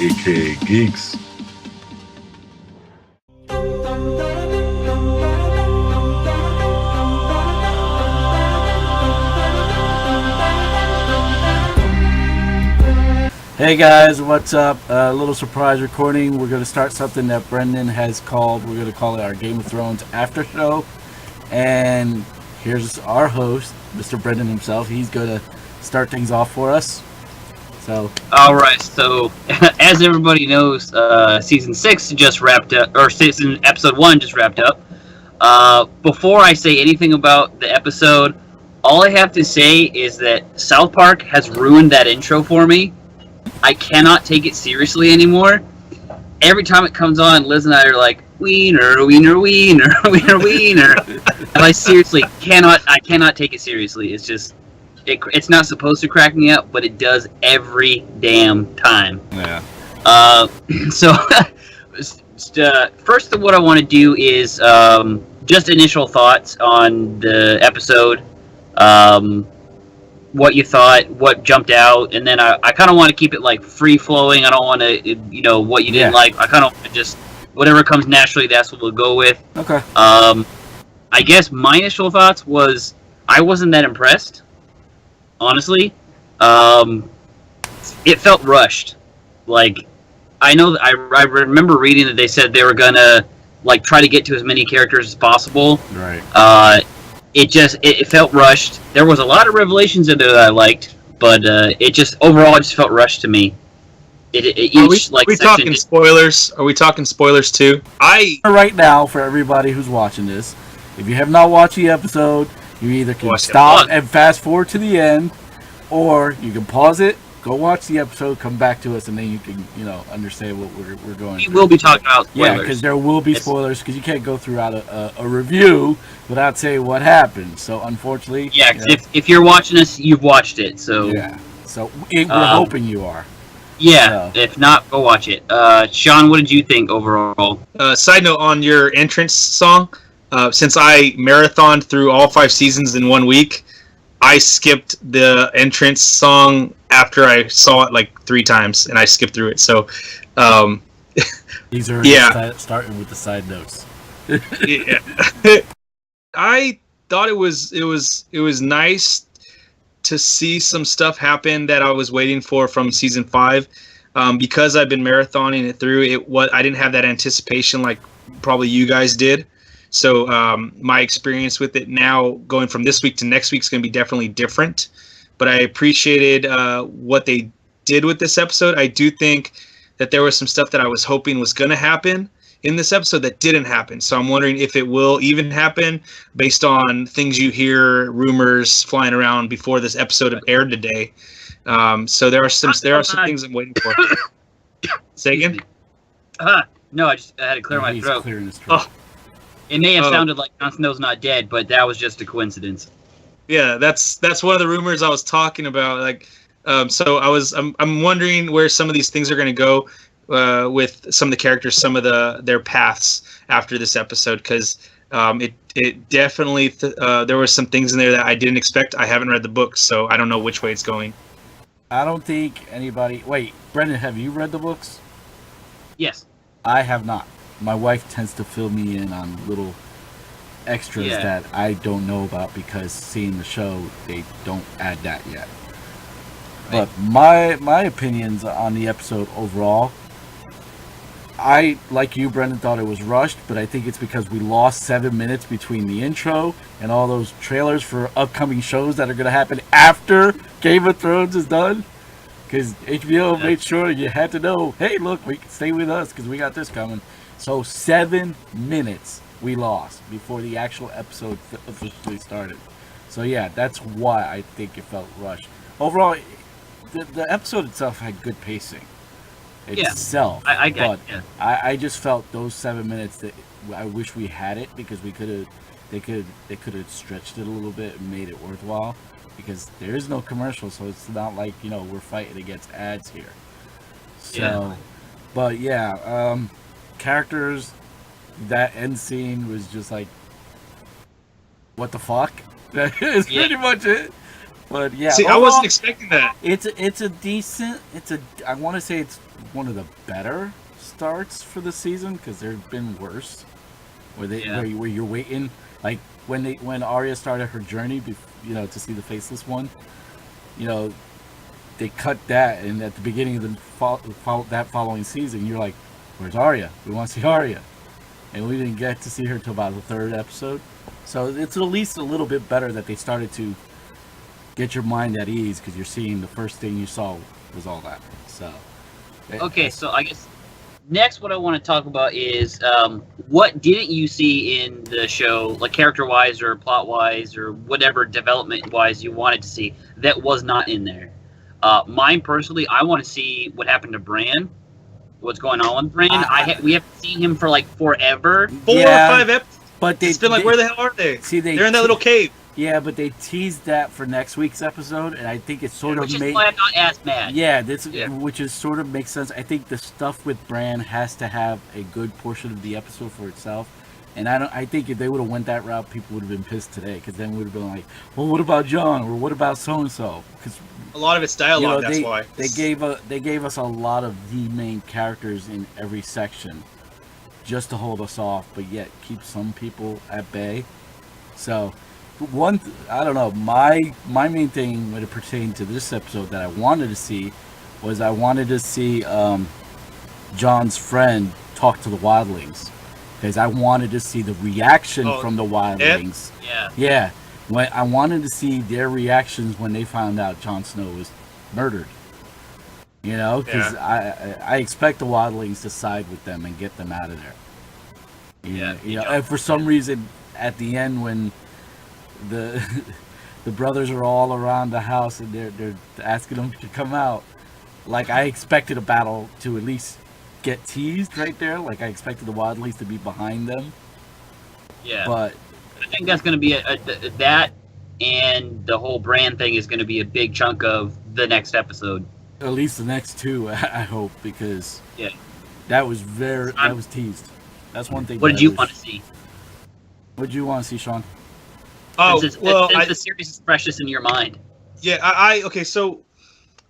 aka Geeks. Hey guys, what's up? A little surprise recording. We're going to start something that Brendan has called, we're going to call it our Game of Thrones after show. And here's our host, Mr. Brendan himself. He's going to start things off for us. So, all right. So, as everybody knows, season 6 just wrapped up, or episode 1 just wrapped up. Before I say anything about the episode, all I have to say is that South Park has ruined that intro for me. I cannot take it seriously anymore. Every time it comes on, Liz and I are like, wiener, wiener, wiener, wiener, wiener. And I seriously cannot take it seriously. It's just, it's not supposed to crack me up, but it does every damn time. yeah. So, first of what I want to do is just initial thoughts on the episode. What you thought, what jumped out, and then I kind of want to keep it like free flowing. I don't want to, what you didn't like. I kind of want to just whatever comes naturally. That's what we'll go with. Okay. I guess my initial thoughts was I wasn't that impressed, honestly. It felt rushed. Like I know I remember reading that they said they were gonna like try to get to as many characters as possible. Right. It felt rushed. There was a lot of revelations in there that I liked, but it just overall just felt rushed to me. Are we talking spoilers? Are we talking spoilers too? Right now, for everybody who's watching this, if you have not watched the episode, you either can stop and fast forward to the end, or you can pause it, go watch the episode, come back to us, and then you can, understand what we're going through. We will be talking about spoilers. Yeah, because there will be spoilers, because you can't go throughout a review without saying what happened. So, unfortunately... Yeah, because if you're watching this, you've watched it, so... Yeah, so we're hoping you are. Yeah, so. If not, go watch it. Sean, what did you think overall? Side note on your entrance song, since I marathoned through all 5 seasons in 1 week, I skipped the entrance song after I saw it like 3 times, and I skipped through it. So, these are starting with the side notes. Yeah. I thought it was nice to see some stuff happen that I was waiting for from season 5, because I've been marathoning it through. I didn't have that anticipation like probably you guys did. So my experience with it now going from this week to next week is going to be definitely different. But I appreciated what they did with this episode. I do think that there was some stuff that I was hoping was going to happen in this episode that didn't happen. So I'm wondering if it will even happen based on things you hear, rumors flying around before this episode aired today. So there are some things I'm waiting for. Say again? No, I had to clear my throat. Oh. It may have sounded like Jon Snow's not dead, but that was just a coincidence. Yeah, that's one of the rumors I was talking about. Like, so I'm wondering where some of these things are going to go with some of the characters, some of their paths after this episode, because it definitely there were some things in there that I didn't expect. I haven't read the book, so I don't know which way it's going. I don't think anybody. Wait, Brendan, have you read the books? Yes. I have not. My wife tends to fill me in on little extras that I don't know about, because seeing the show, they don't add that yet. Right. But my opinions on the episode overall, I, like you, Brendan, thought it was rushed, but I think it's because we lost 7 minutes between the intro and all those trailers for upcoming shows that are going to happen after Game of Thrones is done. Because HBO made sure you had to know, hey, look, we can stay with us because we got this coming. So 7 minutes we lost before the actual episode officially started. So yeah, that's why I think it felt rushed. Overall, the episode itself had good pacing itself. I just felt those 7 minutes that I wish we had it, because they could have stretched it a little bit and made it worthwhile, because there is no commercial, so it's not like we're fighting against ads here. So, but yeah. Characters, that end scene was just like, what the fuck? That is pretty much it. But yeah, See, I overall, wasn't expecting that. it's a decent. I want to say it's one of the better starts for the season because there've been worse where you're waiting like when Arya started her journey, to see the faceless one, you know, they cut that, and at the beginning of that following season, you're like, "Where's Arya? We want to see Arya," and we didn't get to see her till about the third episode. So it's at least a little bit better that they started to get your mind at ease because you're seeing the first thing you saw was all that. So okay, so I guess next what I want to talk about is what didn't you see in the show, like character-wise or plot-wise or whatever development-wise you wanted to see that was not in there. Mine personally, I want to see what happened to Bran. What's going on with Bran? We haven't seen him for like forever. 4 or 5 episodes. But it's been like, where the hell are they? See, they're in that little cave. Yeah, but they teased that for next week's episode, and I think it sort of which is why I'm not as mad. Yeah, which is sort of makes sense. I think the stuff with Bran has to have a good portion of the episode for itself, and I think if they would have went that route, people would have been pissed today, because then we would have been like, well, what about Jon, or what about so and so? Because a lot of it's dialogue. That's why they gave us a lot of the main characters in every section, just to hold us off, but yet keep some people at bay. So. I don't know. My main thing when it pertained to this episode that I wanted to see was John's friend talk to the wildlings, because I wanted to see the reaction from the wildlings. Yeah. When I wanted to see their reactions when they found out Jon Snow was murdered. Because I expect the wildlings to side with them and get them out of there. And for some reason, at the end when the brothers are all around the house and they're asking them to come out, like I expected a battle to at least get teased right there. Like I expected the wildlings to be behind them. Yeah, but I think that's going to be that, and the whole Bran thing is going to be a big chunk of the next episode. At least the next two, I hope, because that was teased. That's one thing. What did you want to see? What did you want to see, Sean? Oh, since the series is precious in your mind. Yeah, okay, so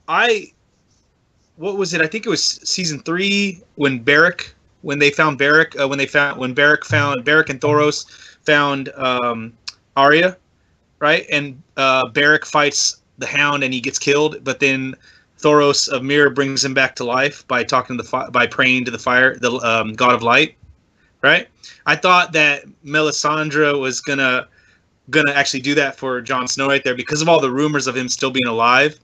what was it? I think it was season 3 when they found Beric, when Beric and Thoros found Arya, right? And Beric fights the Hound and he gets killed, but then Thoros of Myr brings him back to life by by praying to the fire, the god of light, right? I thought that Melisandre was gonna actually do that for Jon Snow right there because of all the rumors of him still being alive.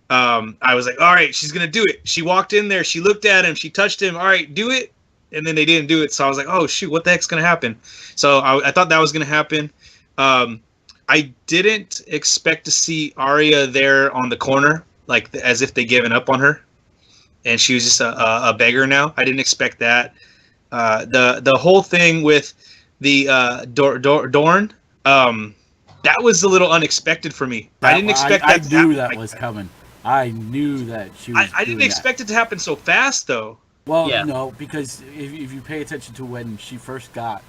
I was like, all right, she's gonna do it. She walked in there, she looked at him, she touched him. All right, do it. And then they didn't do it, so I was like, oh shoot, what the heck's gonna happen? So I thought that was gonna happen. I didn't expect to see Arya there on the corner, like as if they given up on her, and she was just a beggar now. I didn't expect that. The whole thing with the Dorne. That was a little unexpected for me. I didn't expect that. I knew that was coming. I knew that she was. I didn't expect it to happen so fast, though. Well, no, because if you pay attention to when she first got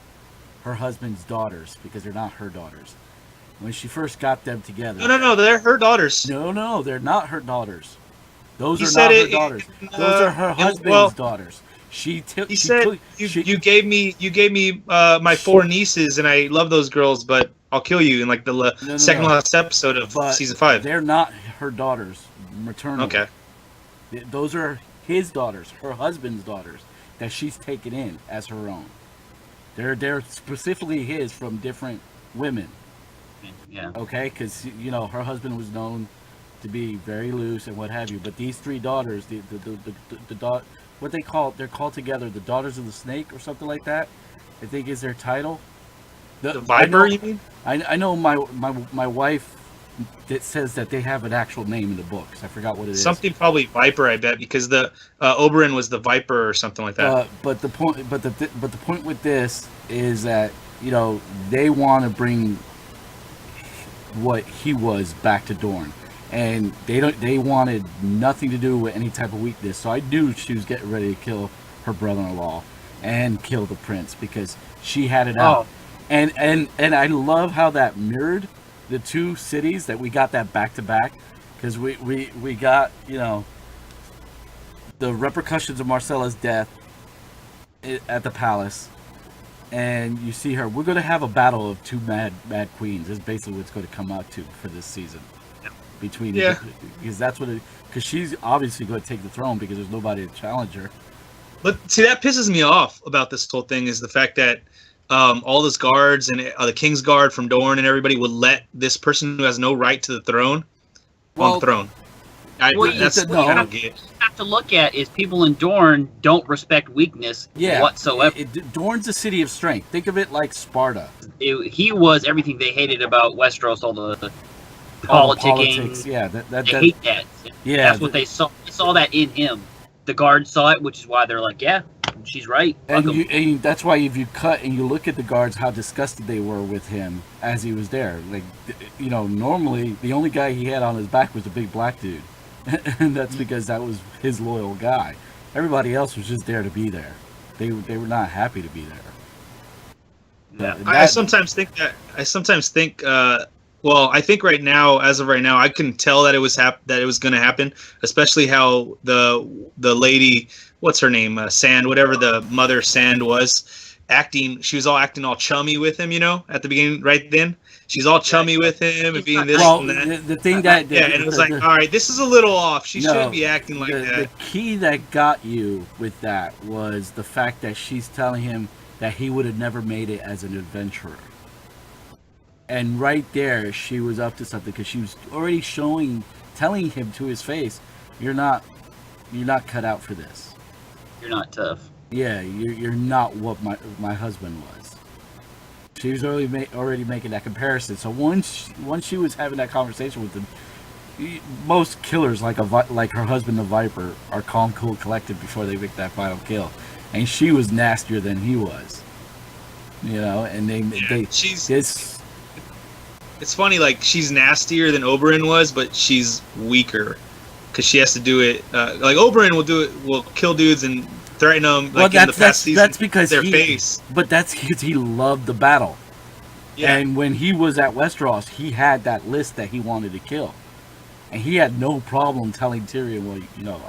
her husband's daughters, because they're not her daughters, when she first got them together. No, they're her daughters. No, they're not her daughters. Those are not her daughters. Those are her husband's daughters. You gave me my 4 nieces, and I love those girls, but I'll kill you in like the second last episode of season 5. They're not her daughters, maternal. Okay. Those are his daughters, her husband's daughters, that she's taken in as her own. They're specifically his from different women. Yeah. Okay, because her husband was known to be very loose and what have you, but these 3 daughters, the what they're called together, the Daughters of the Snake or something like that, I think is their title. The Viper, you mean? I know my wife that says that they have an actual name in the books. I forgot what it is. Something probably Viper, I bet, because the Oberyn was the Viper or something like that. But the point with this is that they want to bring what he was back to Dorne. And they wanted nothing to do with any type of weakness. So I knew she was getting ready to kill her brother-in-law and kill the prince because she had it out. And I love how that mirrored the two cities that we got that back to back, because we got, you know, the repercussions of Marcella's death at the palace, and you see her. We're going to have a battle of two mad queens. Is basically what it's going to come out to for this season. Between because that's what because she's obviously going to take the throne because there's nobody to challenge her. But see, that pisses me off about this whole thing is the fact that all those guards and the King's Guard from Dorne and everybody would let this person who has no right to the throne on the throne. That's what I don't get. Have to look at is people in Dorne don't respect weakness whatsoever. Dorne's a city of strength. Think of it like Sparta. He was everything they hated about Westeros, all the politics. Yeah, they hate that. Yeah, that's what they saw. They saw that in him. The guards saw it, which is why they're like, yeah, she's right. And that's why if you cut and you look at the guards, how disgusted they were with him as he was there. Like, you know, normally the only guy he had on his back was a big black dude. And that's because that was his loyal guy. Everybody else was just there to be there. They were not happy to be there. Yeah. I sometimes think well, I think right now, as of right now, I couldn't tell that it was going to happen. Especially how the lady, what's her name, Sand, whatever the mother Sand was, acting. She was all acting all chummy with him, you know, at the beginning, right then. She's all chummy with him and being this and that. The thing that and it was like, all right, this is a little off. She shouldn't be acting like that. The key that got you with that was the fact that she's telling him that he would have never made it as an adventurer. And right there, she was up to something because she was already telling him to his face, "You're not cut out for this. You're not tough. Yeah, you're not what my husband was." She was already making that comparison. So once she was having that conversation with him, most killers like her husband, the Viper, are calm, cool, collected before they make that final kill, and she was nastier than he was. You know, and It's funny, like, she's nastier than Oberyn was, but she's weaker because she has to do it. Like, Oberyn will kill dudes and threaten them. Like, in the past season, that's because their face. But that's because he loved the battle. Yeah. And when he was at Westeros, he had that list that he wanted to kill, and he had no problem telling Tyrion, "Well, you know,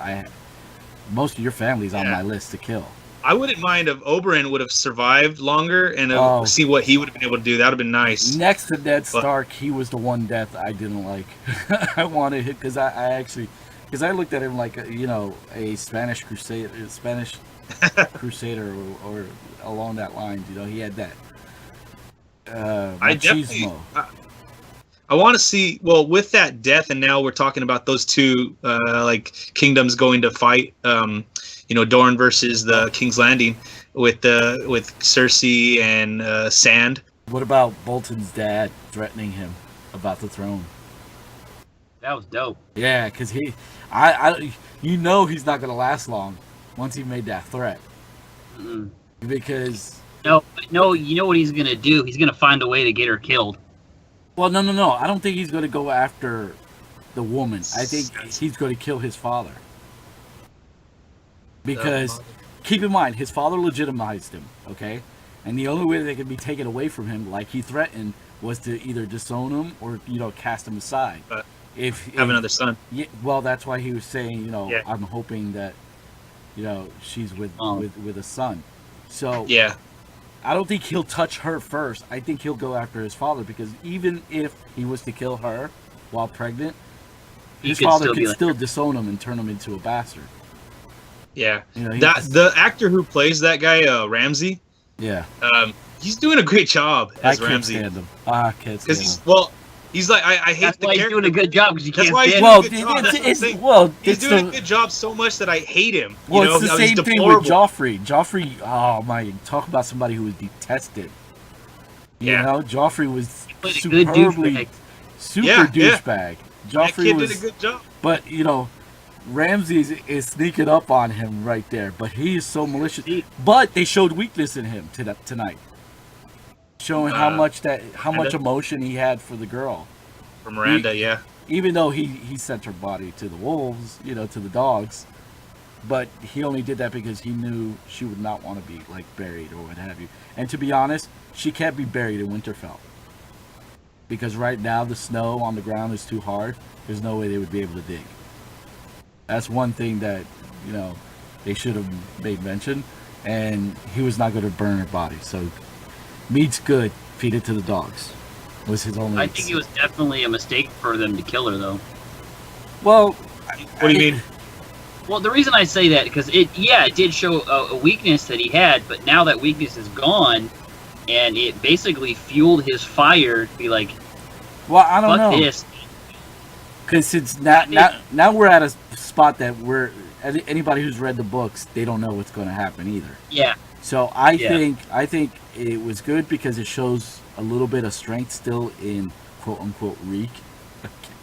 most of your family's on my list to kill." I wouldn't mind if Oberyn would have survived longer and see what he would have been able to do. That would have been nice. Next to Ned Stark, he was the one death I didn't like. I wanted him because I looked at him like a Spanish crusader, or along that line. You know, he had that machismo. I want to see. Well, with that death, and now we're talking about those two like kingdoms going to fight. Dorne versus the King's Landing with Cersei and Sand. What about Bolton's dad threatening him about the throne? That was dope. Yeah, because he's not gonna last long once he made that threat. Mm-mm. Because no, you know what he's gonna do? He's gonna find a way to get her killed. Well, no. I don't think he's gonna go after the woman. I think he's gonna kill his father. Because, keep in mind, his father legitimized him, okay? And the only way they could be taken away from him, like he threatened, was to either disown him or, cast him aside. If another son. Yeah, well, that's why he was saying, I'm hoping that, she's with a son. So, yeah. I don't think he'll touch her first. I think he'll go after his father, because even if he was to kill her while pregnant, his father could still disown him and turn him into a bastard. Yeah, the actor who plays that guy, Ramsay. Yeah. He's doing a great job as Ramsay. I can't stand him. I can't stand him. He's like, I hate That's the why character. he's doing a good job because you can't stand him. He's doing a good job so much that I hate him. Well, it's the same thing with Joffrey. Joffrey, oh my, talk about somebody who was detested. Joffrey was superbly douchebag. Joffrey did a good job. But Ramsay is sneaking up on him right there, but he is so malicious. But they showed weakness in him tonight, showing how much emotion he had for the girl. For Miranda, Even though he sent her body to the wolves, to the dogs, but he only did that because he knew she would not want to be buried or what have you. And to be honest, she can't be buried in Winterfell. because right now the snow on the ground is too hard. There's no way they would be able to dig. That's one thing that, they should have made mention. And he was not going to burn her body. So, meat's good. Feed it to the dogs. Was his only. I think it was definitely a mistake for them to kill her, though. Well, what do you mean? Well, the reason I say that, because it did show a weakness that he had, but now that weakness is gone, and it basically fueled his fire to be like, well, I don't fuck know. this. Because since now we're at a spot that anybody who's read the books, they don't know what's going to happen either. Yeah. So I think it was good because it shows a little bit of strength still in quote unquote Reek.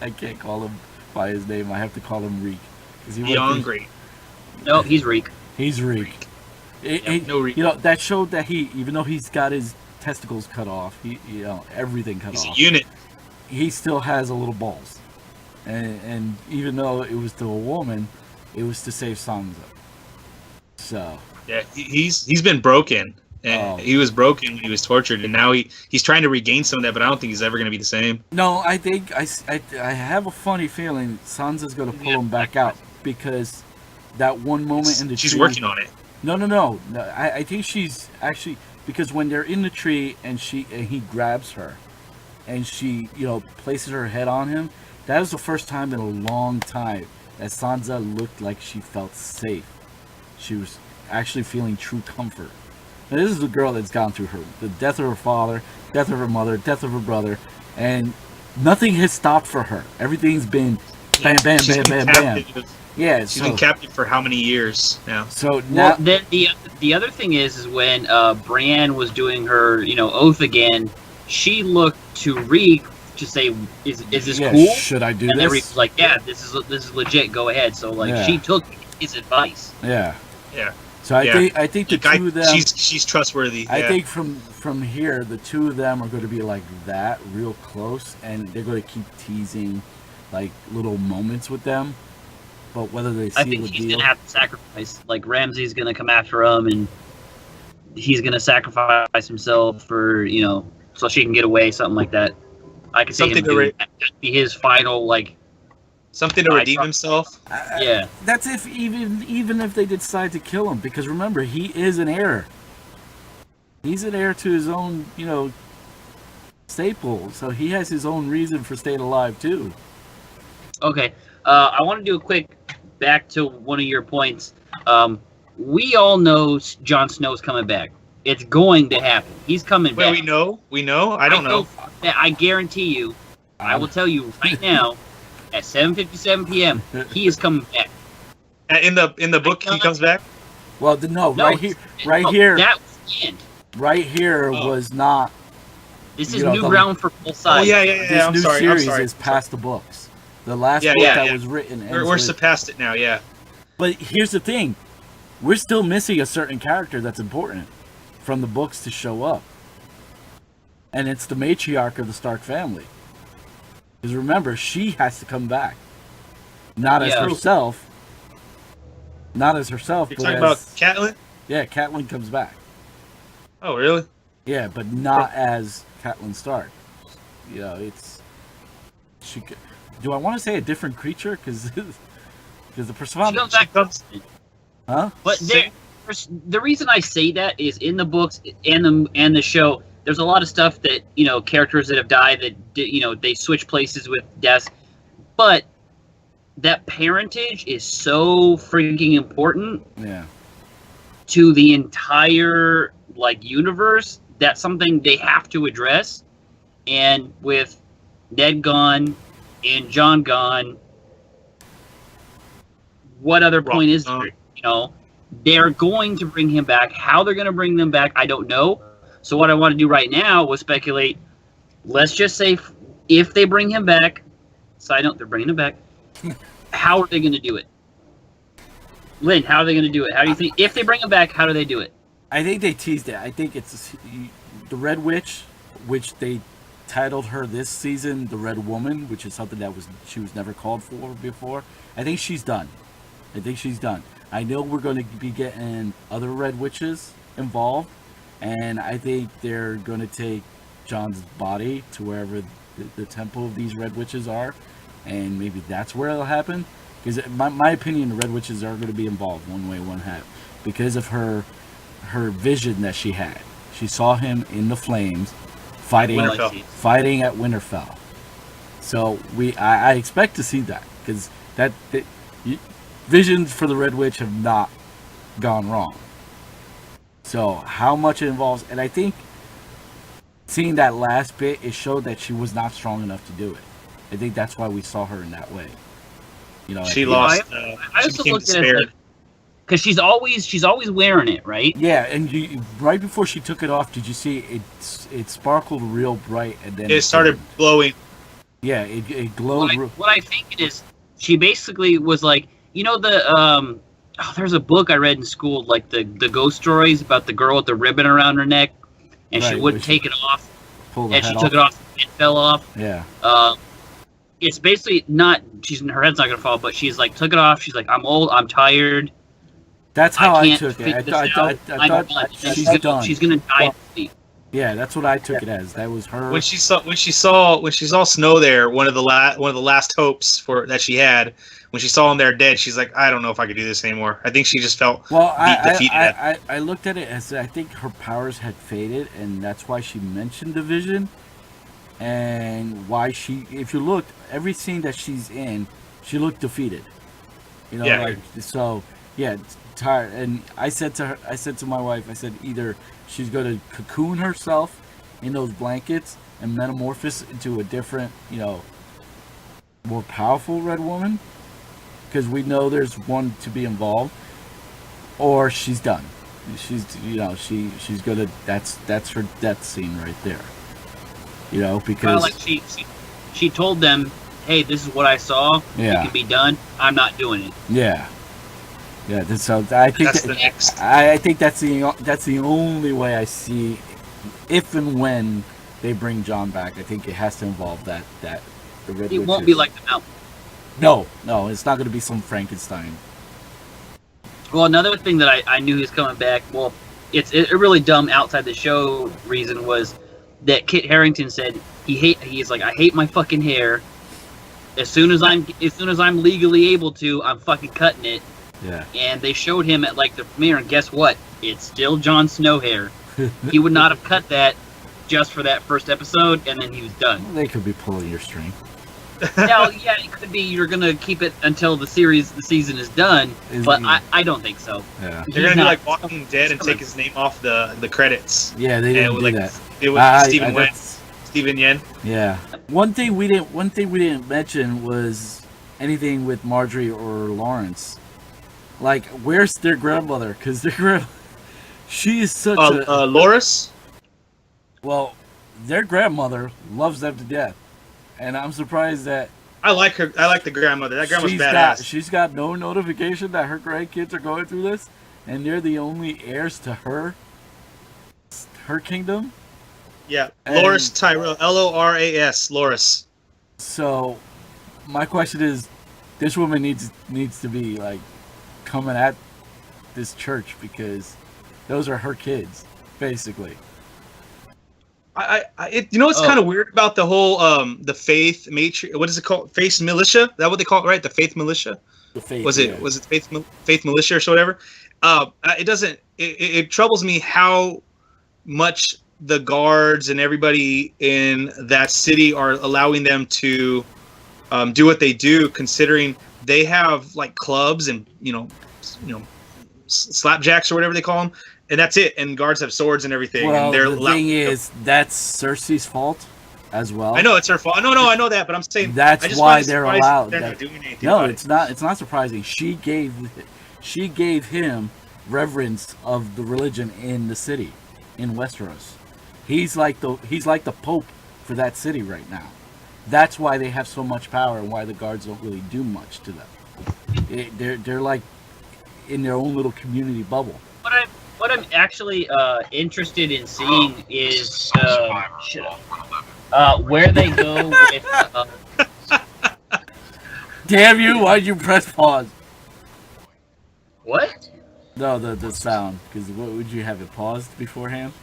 I can't call him by his name. I have to call him Reek. Hungry. No, he's Reek. He's Reek. No Reek. That showed that even though he's got his testicles cut off, everything cut off. He's a unit. He still has a little balls, and even though it was to a woman, it was to save Sansa. So yeah, he's been broken, and he was broken when he was tortured, and now he's trying to regain some of that, but I don't think he's ever going to be the same. No, I think I have a funny feeling Sansa's going to pull him back out because that one moment in the she's tree, working on it. No. I think she's actually, because when they're in the tree and he grabs her, and she places her head on him, that was the first time in a long time that Sansa looked like she felt safe. She was actually feeling true comfort. Now, this is a girl that's gone through the death of her father, death of her mother, death of her brother, and nothing has stopped for her. Everything's been bam, bam, bam, bam, bam. Yeah, she's been captive for how many years now? So now, then the other thing is when Bran was doing her oath again, she looked to Reek to say, "Is this cool? Should I do and this?" And Reek was like, "Yeah, this is legit. Go ahead." So she took his advice. Yeah. Yeah. So I think the two of them. She's trustworthy. I think from here, the two of them are going to be like that, real close, and they're going to keep teasing, like little moments with them. But whether they see I think the he's deal, gonna have to sacrifice. Like Ramsay's gonna come after him, and he's gonna sacrifice himself for so she can get away, something like that. I could see him be his final something to redeem himself. Yeah, that's if even if they decide to kill him, because remember he is an heir. He's an heir to his own staple, so he has his own reason for staying alive too. Okay, I want to do a quick back to one of your points. We all know Jon Snow's coming back. It's going to happen. He's coming back. We know. I don't know. I guarantee you. I will tell you right now. At 7:57 p.m., he is coming back. In the book, he comes back. Well, no, right here. That was the end. Right here was not. This is new ground for both sides. Oh yeah. This new series is past the books. The last book that was written. We're past it now. Yeah. But here's the thing: we're still missing a certain character that's important from the books to show up, and it's the matriarch of the Stark family. Because remember, she has to come back, not as herself. Not as herself. You're talking about Catelyn? Yeah, Catelyn comes back. Oh, really? Yeah, but not as Catelyn Stark. It's she. Do I want to say a different creature? Because the persona. Huh? But the reason I say that is in the books and the show. There's a lot of stuff that characters that have died that they switch places with deaths, but that parentage is so freaking important. Yeah. To the entire universe, that's something they have to address. And with Ned gone and Jon gone, what other point is there? They're going to bring him back. How they're going to bring them back, I don't know. So what I want to do right now was speculate. Let's just say if they bring him back, side note, they're bringing him back. How are they going to do it? Lynn, how are they going to do it? How do you think, if they bring him back, how do they do it? I think they teased it. I think it's the Red Witch, which they titled her this season the Red Woman, which is something that she was never called for before. I think she's done. I know we're going to be getting other Red Witches involved. And I think they're going to take Jon's body to wherever the temple of these red witches are, and maybe that's where it'll happen. Because my opinion, the red witches are going to be involved one way, one half, because of her vision that she had. She saw him in the flames, fighting at Winterfell. So I expect to see that, because visions for the red witch have not gone wrong. So how much it involves, and I think seeing that last bit, it showed that she was not strong enough to do it. I think that's why we saw her in that way. You know, she lost. I also looked at it because she's always wearing it, right? Yeah, and right before she took it off, did you see it sparkled real bright, and then it started glowing. Yeah, it glowed. What I think it is, she basically was like, you know, there's a book I read in school, like the ghost stories about the girl with the ribbon around her neck, and she wouldn't take it off, and she took it off, and it fell off. Yeah. It's basically not. Her head's not gonna fall, but she's like took it off. She's like, I'm old, I'm tired. That's how I took it. I thought she's done. She's gonna die. Yeah, that's what I took it as. That was her. When she saw Snow there, one of the last hopes that she had. When she saw him there dead, she's like, I don't know if I could do this anymore. I think she just felt defeated. I looked at it as I think her powers had faded, and that's why she mentioned the vision, and why if you looked, every scene that she's in, she looked defeated. You know, yeah. Like, so yeah, tired. And I said to my wife, I said either she's going to cocoon herself in those blankets and metamorphose into a different, you know, more powerful red woman, because we know there's one to be involved, or she's done. She's gonna. That's her death scene right there. You know, because like she told them, hey, this is what I saw. Yeah. It can be done. I'm not doing it. Yeah. Yeah. So I think I think that's the only way I see, if and when they bring John back. I think it has to involve that the red. It won't be like the Mountain. No, it's not going to be some Frankenstein. Well, another thing that I knew he was coming back. Well, it's a really dumb outside the show reason was that Kit Harington said he's like, I hate my fucking hair. As soon as I'm legally able to, I'm fucking cutting it. Yeah. And they showed him at like the premiere, and guess what? It's still Jon Snow hair. He would not have cut that just for that first episode, and then he was done. They could be pulling your string. Now, yeah, it could be you're gonna keep it until the season is done, but I don't think so. Yeah, they're gonna be like Walking Dead and take his name off the credits. Yeah, they didn't do that. It was Steven Yen. Yeah. One thing we didn't mention was anything with Marjorie or Lawrence. Like, where's their grandmother? Because she is such a Loris. Well, their grandmother loves them to death. And I'm surprised that I like her. I like the grandmother. That grandma's badass. She's got no notification that her grandkids are going through this, and they're the only heirs to her kingdom. Yeah, Loras Tyrell, Loras, Loras. So, my question is, this woman needs to be like coming at this church, because those are her kids, basically. You know what's kind of weird about the whole the faith matrix? What is it called? Faith militia? Is that what they call it, right? The faith militia. The faith. Was it faith militia or whatever? It doesn't. It troubles me how much the guards and everybody in that city are allowing them to do what they do, considering they have like clubs and you know slapjacks or whatever they call them. And that's it. And guards have swords and everything. Well, and the thing is, that's Cersei's fault as well. I know it's her fault. No, I know that, but I'm saying that's why they're allowed. They're not doing anything. No, it's not. It's not surprising. She gave him reverence of the religion in the city, in Westeros. He's like the Pope for that city right now. That's why they have so much power, and why the guards don't really do much to them. They're like in their own little community bubble. What I'm actually interested in seeing is where they go with. Damn you! Why'd you press pause? What? No, the sound. Because what would you have it paused beforehand?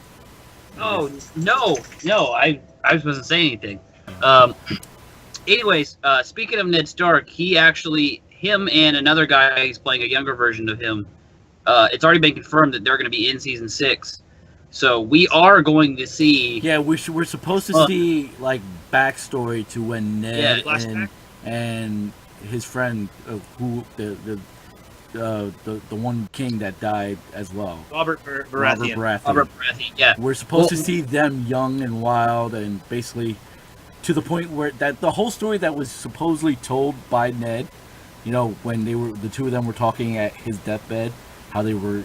Oh no! I wasn't saying anything. Anyways, speaking of Ned Stark, him and another guy, he's playing a younger version of him. It's already been confirmed that they're going to be in season 6. So we are going to see. Yeah, we're supposed to see like backstory to when Ned and his friend, who the one king that died as well, Robert Baratheon. Robert Baratheon, yeah. We're supposed to see them young and wild, and basically to the point where that the whole story that was supposedly told by Ned, when the two of them were talking at his deathbed, how they were,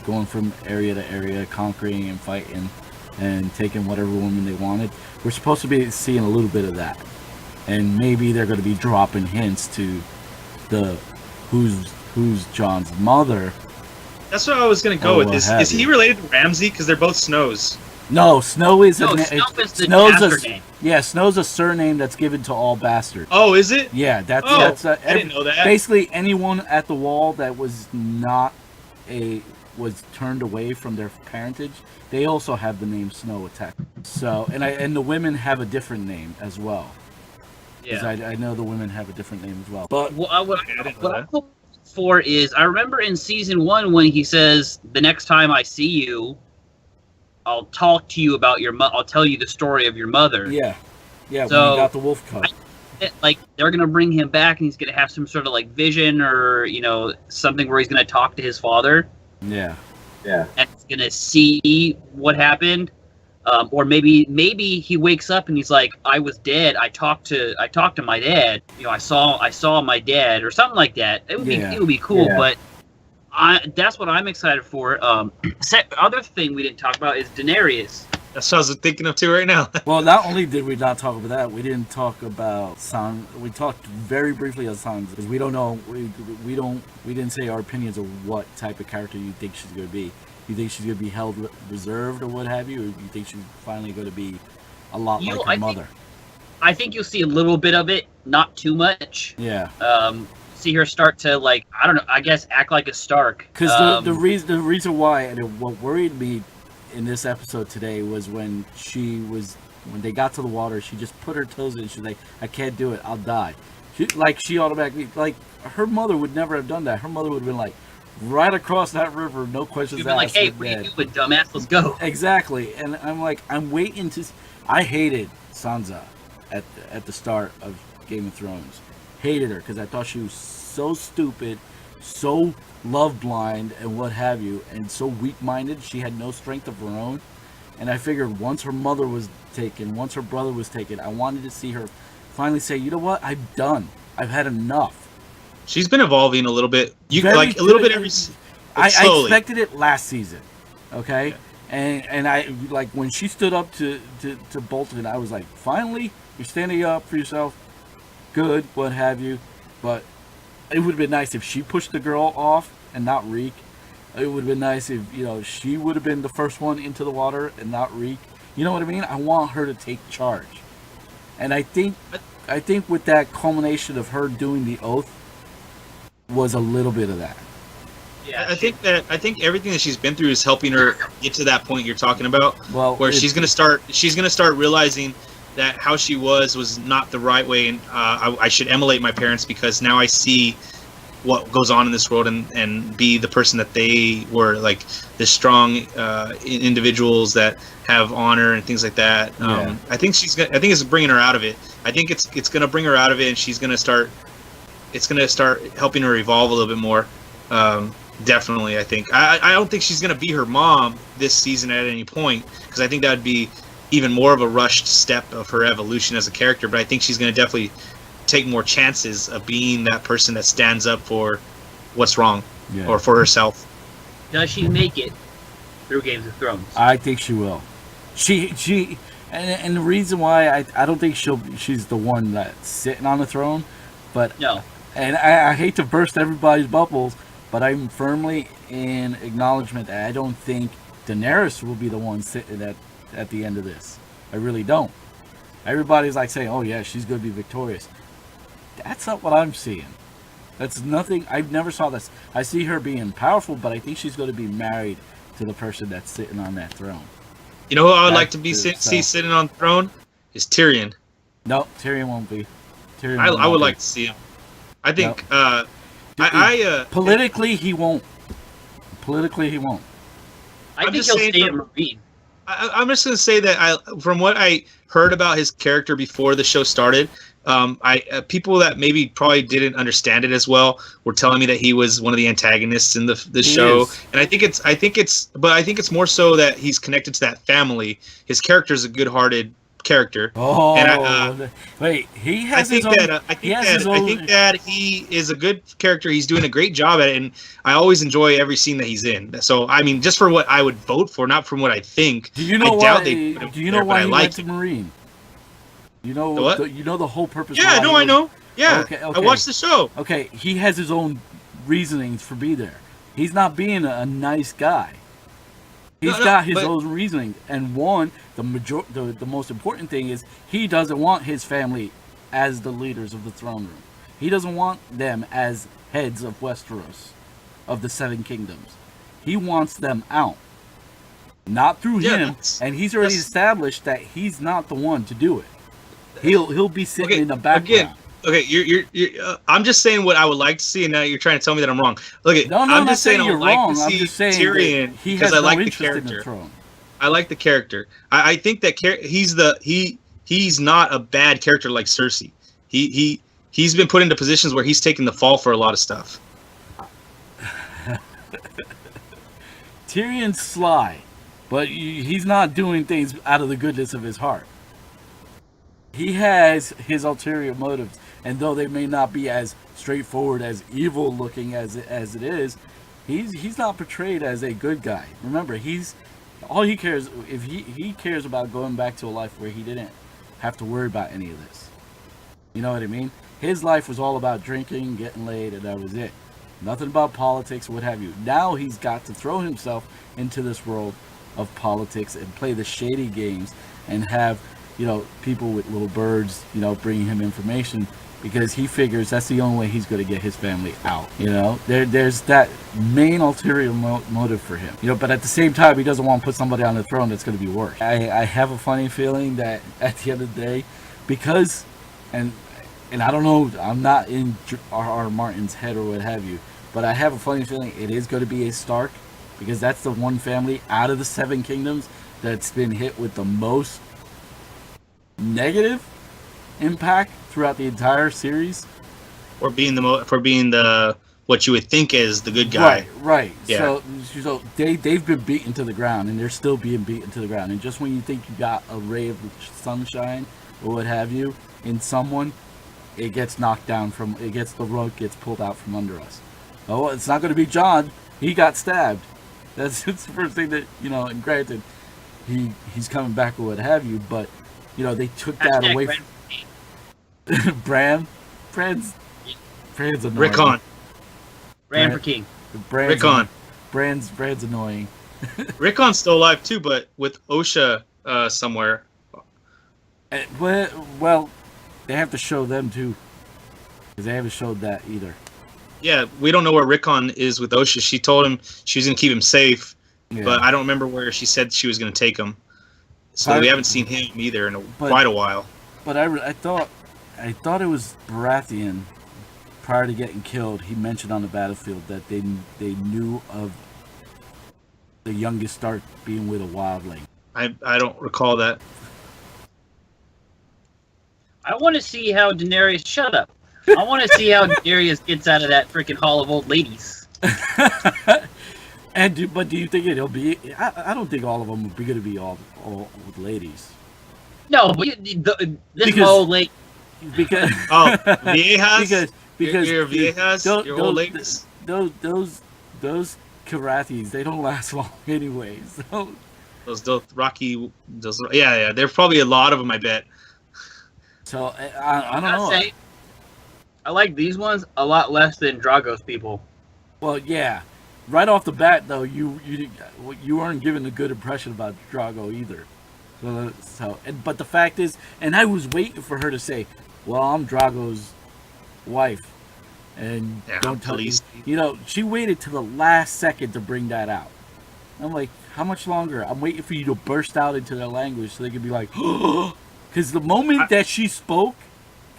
going from area to area, conquering and fighting and taking whatever woman they wanted. We're supposed to be seeing a little bit of that. And maybe they're going to be dropping hints to the who's Jon's mother. That's what I was going to go with. Is he related to Ramsay? Because they're both Snows. No, Snow is Snow is the bastard name. Yeah, Snow's a surname that's given to all bastards. Oh, is it? Yeah, I didn't know that. Basically, anyone at the Wall that was not was turned away from their parentage, they also have the name Snow attached. So, and the women have a different name as well. Yeah, I know the women have a different name as well. But what I'm hoping for is, I remember in season 1 when he says, "The next time I see you, I'll talk to you about I'll tell you the story of your mother." Yeah. So, when he got the wolf cub. Like, they're gonna bring him back, and he's gonna have some sort of like vision, or something where he's gonna talk to his father. Yeah. And he's gonna see what happened, or maybe he wakes up and he's like, "I was dead. I talked to my dad. I saw my dad," or something like that. It would be cool, but that's what I'm excited for. Other thing we didn't talk about is Daenerys. That's what I was thinking of too right now. Well, not only did we not talk about that, we didn't talk about Sansa. We talked very briefly on Sansa because we don't know. We didn't say our opinions of what type of character you think she's going to be. You think she's going to be held reserved or what have you, or you think she's finally going to be a lot like her mother? I think you'll see a little bit of it, not too much. Yeah. See her start to, like, I don't know, I guess act like a Stark. Because the reason why, and what worried me in this episode today was when they got to the water, she just put her toes in. She's like, "I can't do it. I'll die." She automatically, like, her mother would never have done that. Her mother would have been like, right across that river, no questions asked. You'd be like, "Hey, what are you doing, dumbass? Let's go." Exactly. And I'm like, I'm waiting to. I hated Sansa at the start of Game of Thrones. Hated her because I thought she was so stupid, so love blind, and what have you, and so weak-minded. She had no strength of her own. And I figured once her mother was taken, once her brother was taken, I wanted to see her finally say, "You know what? I'm done. I've had enough." She's been evolving a little bit. A little bit every. I expected it last season, okay? Yeah. And I, like, when she stood up to Bolton, I was like, finally, you're standing up for yourself. Good, what have you. But it would have been nice if she pushed the girl off and not Reek. It would have been nice if, she would have been the first one into the water and not Reek. You know what I mean? I want her to take charge. And I think with that culmination of her doing the oath was a little bit of that. Yeah, I think everything that she's been through is helping her get to that point you're talking about. Well, where she's gonna start realizing that how she was not the right way, and I should emulate my parents because now I see what goes on in this world and be the person that they were, like the strong individuals that have honor and things like that. Yeah. I think it's bringing her out of it. I think it's gonna bring her out of it, and she's gonna start. It's gonna start helping her evolve a little bit more. Definitely, I think. I don't think she's gonna be her mom this season at any point because I think that would be even more of a rushed step of her evolution as a character. But I think she's gonna definitely take more chances of being that person that stands up for what's wrong or for herself. Does she make it through Games of Thrones? I think she will. She and the reason why I don't think she's the one that's sitting on the throne, but no. And I hate to burst everybody's bubbles, but I'm firmly in acknowledgement that I don't think Daenerys will be the one sitting at the end of this. I really don't. Everybody's like saying, "Oh yeah, she's going to be victorious." That's not what I'm seeing. That's nothing. I've never saw this. I see her being powerful, but I think she's going to be married to the person that's sitting on that throne. You know who I would like to see sitting on the throne? Is Tyrion. No, Tyrion won't be. Tyrion I will not would be. like to see him. I think Politically, he won't. Politically, he won't. I I'm think just he'll saying stay a from- Marine. I'm just going to say that from what I heard about his character before the show started, people that maybe probably didn't understand it as well were telling me that he was one of the antagonists in the show, is. and I think it's more so that he's connected to that family. His character is a good-hearted character. Oh, And wait, he I has think his own. that I he has his own. think that he is a good character. He's doing a great job at it, and I always enjoy every scene that he's in. So I mean, just for what I would vote for, not from what I think. Do you know I why? doubt they put him Do you there, know but why I he like went to it. Marine? You know The what? you know the whole purpose. Yeah, why no, he I was- know. Yeah, Okay. I watched the show. Okay, he has his own reasonings for be there. He's not being a nice guy. He's got his but- own reasoning, and the most important thing is he doesn't want his family as the leaders of the throne room. He doesn't want them as heads of Westeros, of the Seven Kingdoms. He wants them out, not through Yeah, him. And he's already established that he's not the one to do it. He'll be sitting Okay, in the background. Okay, I'm just saying what I would like to see, and now you're trying to tell me that I'm wrong. Look, No, I'm not just saying I you're would like wrong. to I'm see just saying Tyrion that he because has I like no the interest in the character. throne. I like the character. I think that he's not a bad character like Cersei. He's been put into positions where he's taken the fall for a lot of stuff. Tyrion's sly, but he's not doing things out of the goodness of his heart. He has his ulterior motives, and though they may not be as straightforward, as evil looking as it is, he's not portrayed as a good guy. Remember, all he cares if he cares about going back to a life where he didn't have to worry about any of this. You know what I mean? His life was all about drinking, getting laid, and that was it. Nothing about politics or what have you. Now he's got to throw himself into this world of politics and play the shady games and have, people with little birds, bringing him information because he figures that's the only way he's going to get his family out. There's that main ulterior motive for him. But at the same time, he doesn't want to put somebody on the throne that's going to be worse. I have a funny feeling that at the end of the day, because, and I don't know, I'm not in R.R. Martin's head or what have you, but I have a funny feeling it is going to be a Stark, because that's the one family out of the Seven Kingdoms that's been hit with the most negative impact throughout the entire series. For being the what you would think is the good guy. Right. Yeah. So they've been beaten to the ground, and they're still being beaten to the ground. And just when you think you got a ray of sunshine or what have you in someone, it gets knocked down the rug gets pulled out from under us. Oh, it's not going to be John. He got stabbed. It's the first thing that, and granted, he's coming back or what have you, but, they took that away from Bran's annoying. Rickon. Bran for king. Rickon. Bran's annoying. Rickon's still alive too, but with Osha somewhere. Well, they have to show them too, because they haven't showed that either. Yeah, we don't know where Rickon is with Osha. She told him she was going to keep him safe, but I don't remember where she said she was going to take him. So we haven't seen him either in quite a while. But I thought it was Baratheon. Prior to getting killed, he mentioned on the battlefield that they knew of the youngest Stark being with a wildling. I don't recall that. I want to see how Daenerys... Shut up. I want to see how Daenerys gets out of that freaking Hall of Old Ladies. But do you think it'll be... I don't think all of them are going to be all old ladies. No, but this old lady... Because... Oh, viejas? Because your viejas? Your old ladies? Those Karathis, they don't last long anyway. So... Those Dothraki... Yeah, there's probably a lot of them, I bet. So, I don't know. Say, I like these ones a lot less than Drago's people. Well, yeah. Right off the bat, though, you weren't given a good impression about Drago either. But the fact is, and I was waiting for her to say, "Well, I'm Drago's wife," and don't tell me. She waited till the last second to bring that out. I'm like, how much longer? I'm waiting for you to burst out into their language so they can be like, "Oh," Because the moment that she spoke,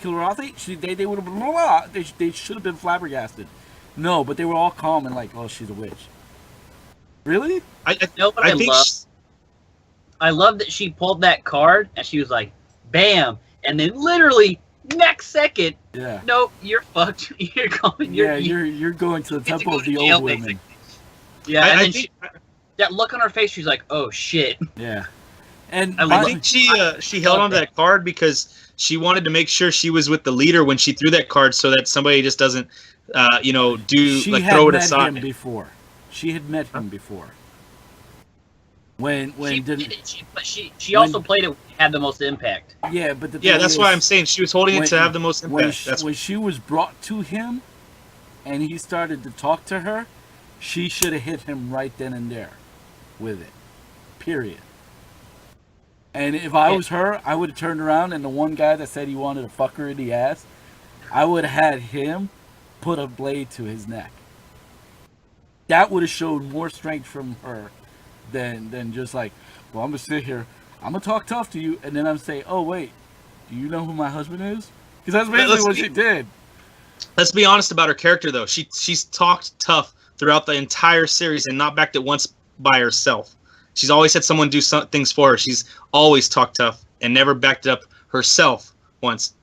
Kilrathi, they would have blah, blah, blah. They should have been flabbergasted. No, but they were all calm and like, oh, she's a witch. Really? You know what I love? I love that she pulled that card and she was like, bam, and then literally next second, nope, you're fucked. You're going. You're going to the temple of the old women. Basically. Yeah, and then that look on her face, she's like, oh shit. Yeah. And I think she held on to that card because she wanted to make sure she was with the leader when she threw that card, so that somebody just doesn't, throw it aside. Him before. She had met him before. When she also played it had the most impact. Yeah, but that's why I'm saying she was holding it to have the most impact. When she was brought to him, and he started to talk to her, she should have hit him right then and there, with it. Period. And if I was her, I would have turned around and the one guy that said he wanted to fuck her in the ass, I would have had him put a blade to his neck. That would have showed more strength from her than just like, well, I'm going to sit here, I'm going to talk tough to you, and then I'm going to say, oh, wait, do you know who my husband is? Because that's basically what she did. Let's be honest about her character, though. She's talked tough throughout the entire series and not backed it once by herself. She's always had someone do some things for her. She's always talked tough and never backed it up herself once.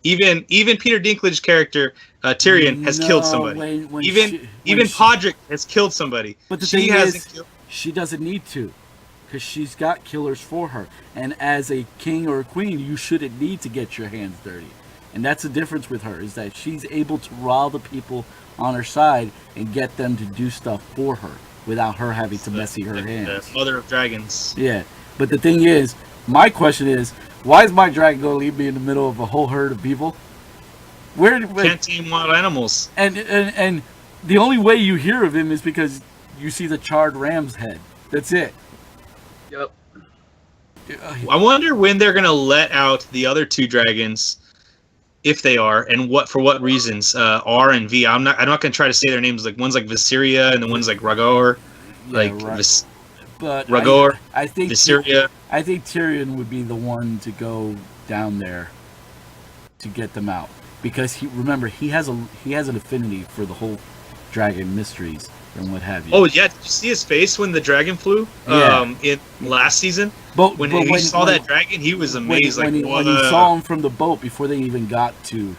Even Peter Dinklage's character, Tyrion, has killed somebody. Even Podrick has killed somebody. But the thing is, she doesn't need to, because she's got killers for her. And as a king or a queen, you shouldn't need to get your hands dirty. And that's the difference with her, is that she's able to rile the people on her side and get them to do stuff for her without her having to messy her hands. The mother of dragons. Yeah, but the thing is, my question is, why is my dragon going to leave me in the middle of a whole herd of people? Can't tame wild animals. And the only way you hear of him is because you see the charred ram's head. That's it. Yep. I wonder when they're going to let out the other two dragons, if they are, and for what reasons. R and V. I'm not going to try to say their names. Like one's like Viseria and the one's like Rhaegar. But Rhaegar. I think Viseria. I think Tyrion would be the one to go down there to get them out, because he has an affinity for the whole dragon mysteries and what have you. Oh yeah, did you see his face when the dragon flew? In last season. But when he saw that dragon, he was amazed. When he saw him from the boat before they even got to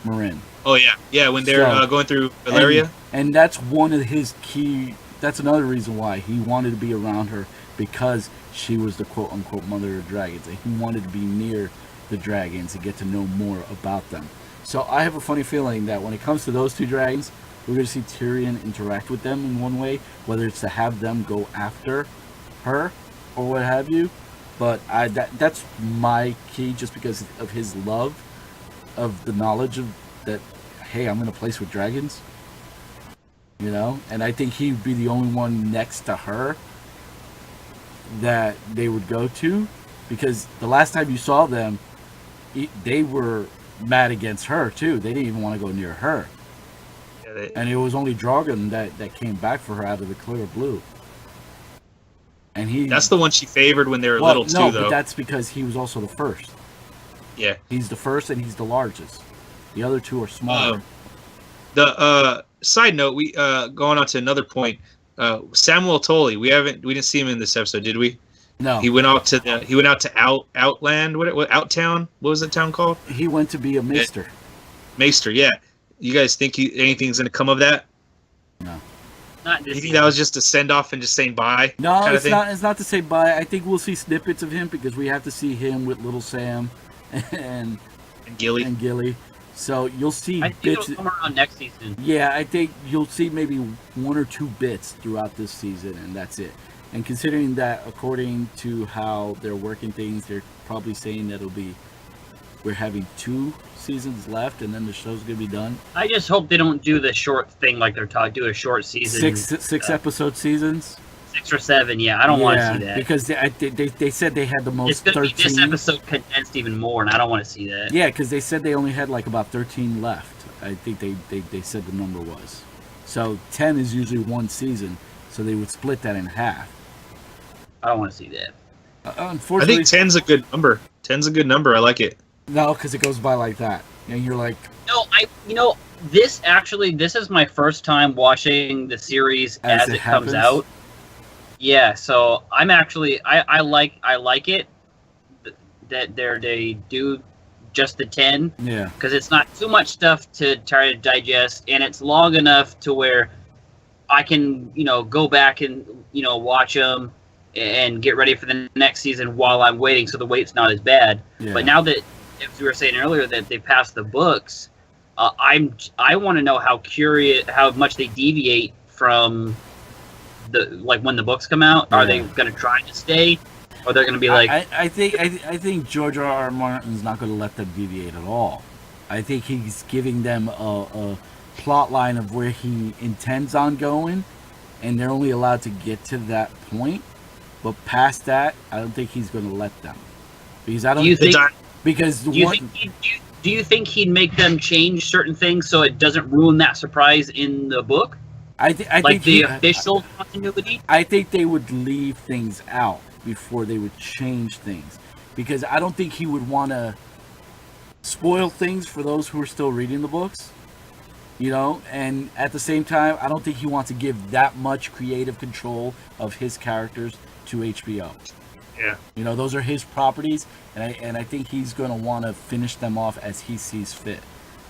Marin. Oh yeah, when they're going through Valeria. And that's one of his key. That's another reason why he wanted to be around her, because she was the quote unquote mother of dragons, and he wanted to be near the dragons and get to know more about them. So I have a funny feeling that when it comes to those two dragons, we're going to see Tyrion interact with them in one way, whether it's to have them go after her or what have you. But that's my key, just because of his love of the knowledge of that, hey, I'm in a place with dragons. You know? And I think he'd be the only one next to her that they would go to, because the last time you saw them, they were mad against her too. They didn't even want to go near her. And it was only Drogon that came back for her out of the clear blue. And that's the one she favored when they were little too, though. But that's because he was also the first. Yeah. He's the first and he's the largest. The other two are smaller. Side note, we going on to another point. Samuel Tully, we didn't see him in this episode, did we? No. He went out to Outland. What Outtown? What was the town called? He went to be a maester. Maester, yeah. You guys think anything's gonna come of that? No. You think that was just a send off and just saying bye? No, it's not. It's not to say bye. I think we'll see snippets of him, because we have to see him with Little Sam and Gilly. So you'll see I think bits. it'll come around next season. Yeah, I think you'll see maybe one or two bits throughout this season, and that's it. And considering that, according to how they're working things, they're probably saying that we're having 2 seasons left, and then the show's gonna be done. I just hope they don't do the short thing like they're talking. Do a short season. Six episode seasons. 6 or 7, yeah. I don't want to see that, because they said they had the most. It's gonna be this episode condensed even more, and I don't want to see that. Yeah, because they said they only had like about 13 left. I think they said the number was. So 10 is usually one season, so they would split that in half. I don't want to see that. Unfortunately, I think 10's a good number. 10's a good number. I like it. No, because it goes by like that, and you're like, No, this is my first time watching the series as it comes out. Yeah, so I'm actually I like it that they do just the 10. Yeah. Because it's not too much stuff to try to digest, and it's long enough to where I can go back and watch them and get ready for the next season while I'm waiting, so the wait's not as bad. Yeah. But now that, as we were saying earlier, that they passed the books, I want to know how much they deviate from when the books come out. Yeah. Are they going to try to stay, or they're going to be like? I think George R. Martin's not going to let them deviate at all. I think he's giving them a plot line of where he intends on going, and they're only allowed to get to that point. But past that, I don't think he's going to let them, because I don't. Do you think? Do you think he'd make them change certain things so it doesn't ruin that surprise in the book? I think the official continuity. I think they would leave things out before they would change things, because I don't think he would want to spoil things for those who are still reading the books. And at the same time, I don't think he wants to give that much creative control of his characters to HBO. Yeah. Those are his properties, and I think he's going to want to finish them off as he sees fit.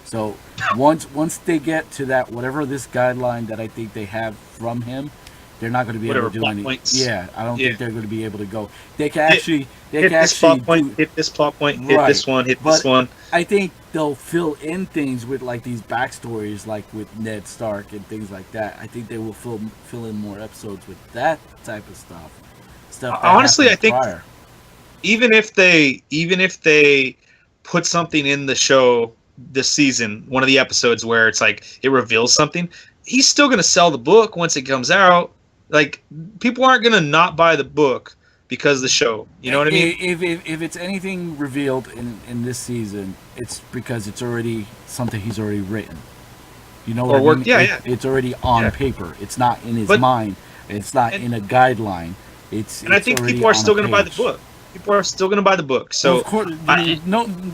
So once they get to that, whatever this guideline that I think they have from him, they're not going to be able to do anything. Yeah, I don't think they're going to be able to go. They can actually hit this plot point, hit this plot point, hit this one, hit this one. I think they'll fill in things with like these backstories, like with Ned Stark and things like that. I think they will fill in more episodes with that type of stuff. Honestly, I think even if they put something in the show this season, one of the episodes where it's like it reveals something, he's still going to sell the book once it comes out. Like, people aren't going to not buy the book because of the show. You know what I mean? If it's anything revealed in this season, it's because it's already something he's already written. You know what I mean? Yeah. It's already on paper. It's not in his mind. It's not in a guideline. I think people are still going to buy the book. People are still going to buy the book. So well, of course,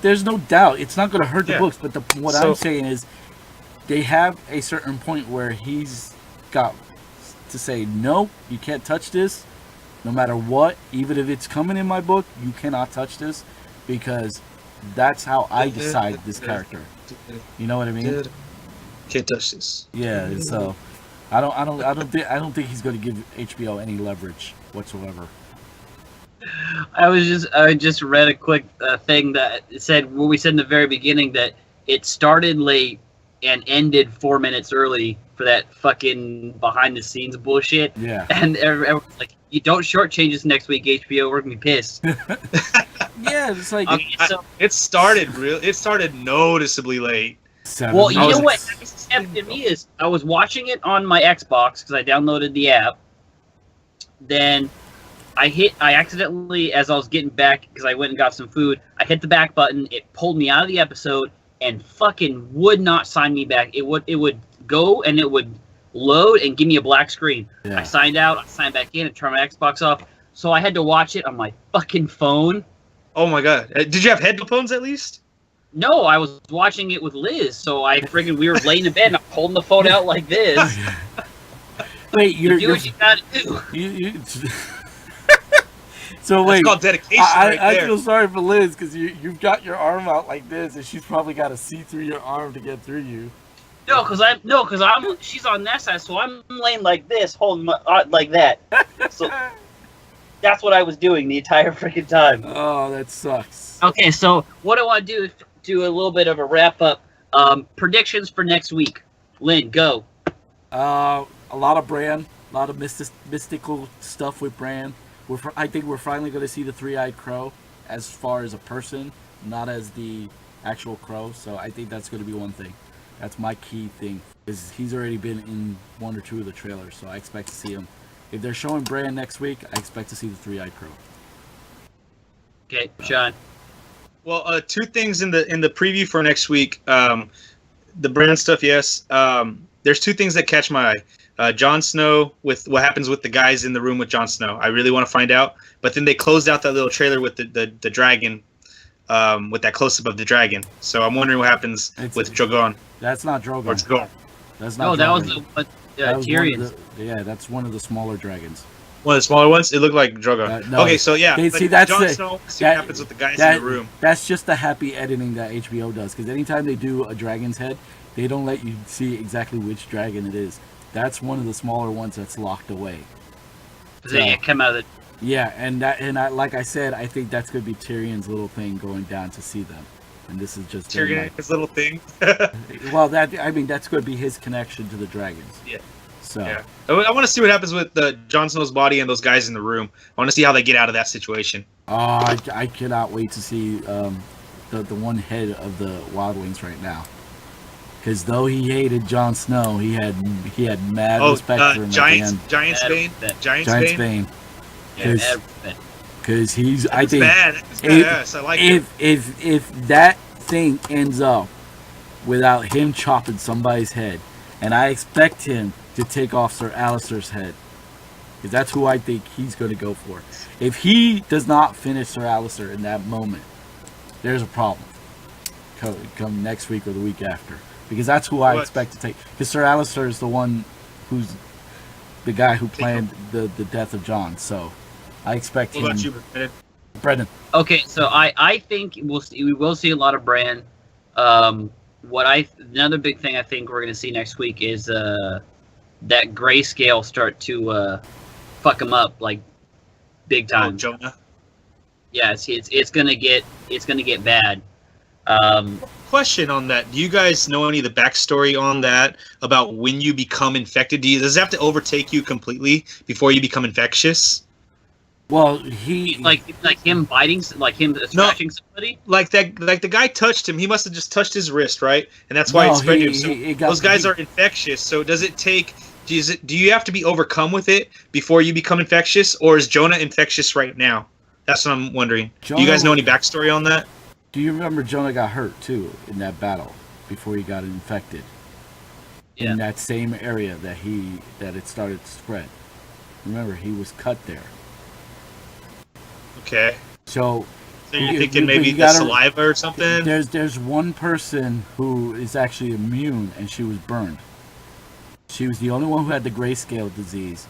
there's no doubt. It's not going to hurt the books. But what I'm saying is, they have a certain point where he's got to say, no, you can't touch this, no matter what. Even if it's coming in my book, you cannot touch this, because that's how I decide this character. You know what I mean? Can't touch this. Yeah. So I don't think he's going to give HBO any leverage whatsoever. I just read a quick thing that said what we said in the very beginning, that it started late and ended 4 minutes early for that fucking behind the scenes bullshit. Yeah. And everyone's like, you don't shortchange us next week, HBO. We're gonna be pissed. Yeah, it's like it started noticeably late. Well, you know what happened to me is I was watching it on my Xbox because I downloaded the app. Then I accidentally, as I was getting back, because I went and got some food, I hit the back button. It pulled me out of the episode and fucking would not sign me back. It would go and it would load and give me a black screen. Yeah. I signed out, I signed back in, and turned my Xbox off. So I had to watch it on my fucking phone. Oh my god! Did you have headphones at least? No, I was watching it with Liz. So we were laying in bed and I'm holding the phone out like this. Wait, you do what you gotta do. So wait, that's called dedication. I feel sorry for Liz, because you've got your arm out like this, and she's probably got to see through your arm to get through you. No, because she's on that side, so I'm laying like this, holding my like that. So that's what I was doing the entire freaking time. Oh, that sucks. Okay, so what I want to do is do a little bit of a wrap up. Predictions for next week. Lynn, go. A lot of Bran, a lot of mystical stuff with Bran. I think we're finally going to see the three-eyed crow as far as a person, not as the actual crow. So I think that's going to be one thing. That's my key thing, is he's already been in one or two of the trailers, so I expect to see him. If they're showing Bran next week, I expect to see the three-eyed crow. Okay, Sean. Well, two things in the preview for next week. The Bran stuff, yes. There's two things that catch my eye. Jon Snow, with what happens with the guys in the room with Jon Snow. I really want to find out. But then they closed out that little trailer with the dragon. with that close up of the dragon. So I'm wondering what happens with Drogon. That's not Drogon. Or Drogon. That's not. No, Drogon. that was Tyrion's. Yeah, that's one of the smaller dragons. One of the smaller ones. It looked like Drogon. No, okay, so yeah, see, that's Jon the, Snow. See what happens with the guys in the room. That's just the happy editing that HBO does. Because anytime they do a dragon's head, they don't let you see exactly which dragon it is. That's one of the smaller ones that's locked away. So, they come out of the. Yeah, and like I said, I think that's gonna be Tyrion's little thing going down to see them, and this is just Tyrion's little thing. Well, that's gonna be his connection to the dragons. Yeah. So yeah. I want to see what happens with Jon Snow's body and those guys in the room. I want to see how they get out of that situation. Oh, I cannot wait to see the one head of the Wildlings right now. Because though he hated Jon Snow, he had mad respect for him. Giant's Bane. Giant's Bane. Yeah, because he's. I think bad. Badass. I like it. If that thing ends up without him chopping somebody's head, and I expect him to take off Sir Alistair's head, because that's who I think he's going to go for. If he does not finish Sir Alistair in that moment, there's a problem. Come next week or the week after. Because that's who I expect to take. Because Sir Alistair is the one who's the guy who planned the death of Jon. So I expect him. What about you, Brendan? Okay, so I think we will see a lot of Bran. Another big thing I think we're going to see next week is that grayscale start to fuck him up like big time. Oh, Jonah. Yeah, it's gonna get bad. Question on that: do you guys know any of the backstory on that about when you become infected? Does it have to overtake you completely before you become infectious? Well, he like him biting, like him scratching somebody. Like the guy touched him. He must have just touched his wrist, right? And that's why it spread him. So those guys are infectious. So does it take? Do you have to be overcome with it before you become infectious, or is Jonah infectious right now? That's what I'm wondering. Do you guys know any backstory on that? Do you remember Jonah got hurt too in that battle before he got infected? Yeah. In that same area that it started to spread. Remember, he was cut there. Okay. So you're thinking maybe the saliva or something? There's one person who is actually immune, and she was burned. She was the only one who had the grayscale disease,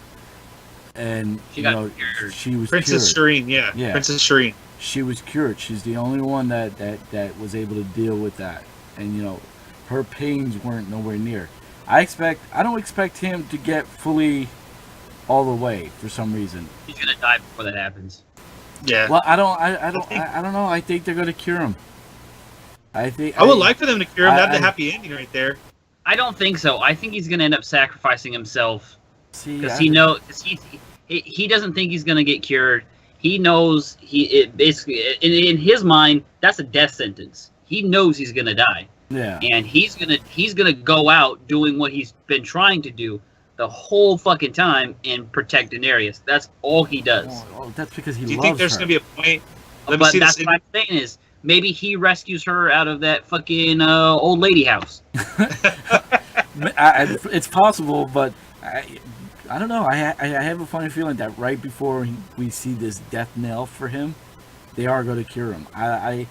and she got cured. She was Princess cured. Shireen, yeah. Princess Shireen. She was cured. She's the only one that was able to deal with that, and her pains weren't nowhere near. I don't expect him to get fully all the way for some reason. He's gonna die before that happens. Yeah. Well, I don't know. I think they're gonna cure him. I would like for them to cure him. That's the happy ending right there. I don't think so. I think he's gonna end up sacrificing himself because he doesn't think he's gonna get cured. He knows basically in his mind that's a death sentence. He knows he's gonna die. Yeah. And he's gonna go out doing what he's been trying to do the whole fucking time and protect Daenerys. That's all he does. Oh, that's because he loves her. Do you think there's gonna be a point? But that's what I'm saying is maybe he rescues her out of that fucking old lady house. It's possible, but I don't know. I have a funny feeling that right before we see this death knell for him, they are going to cure him. I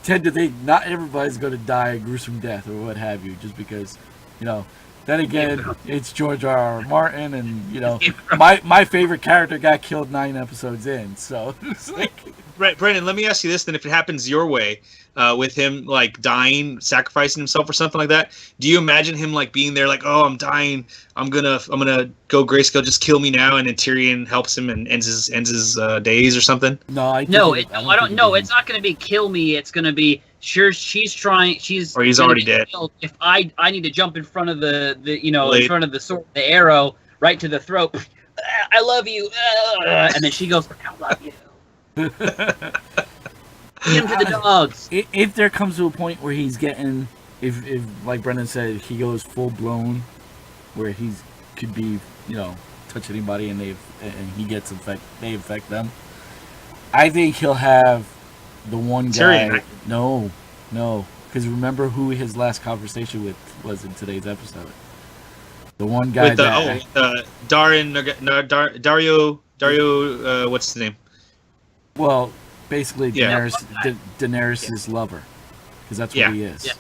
tend to think not everybody's going to die a gruesome death or what have you, just because, then again, it's George R.R. Martin, and, my favorite character got killed 9 episodes in, so it's like... Right, Brendan, let me ask you this then. If it happens your way, with him, like, dying, sacrificing himself or something like that, do you imagine him, like, being there, like, oh, I'm dying, I'm gonna go grayscale, just kill me now, and then Tyrion helps him and ends his days or something? No, I don't know. It's not gonna be kill me. It's gonna be she's trying. Or he's already dead. If I need to jump in front of in front of the sword, the arrow, right to the throat. I love you, and then she goes, I love you. Get him to the dogs. If there comes to a point where he's getting, if like Brendan said, he goes full blown, where he's could be, touch anybody and he gets they infect them. I think he'll have the one guy. Tyrion. No, because remember who his last conversation with was in today's episode. The one guy Dario. What's his name? Well, basically Daenerys' lover, because that's what he is. Yeah.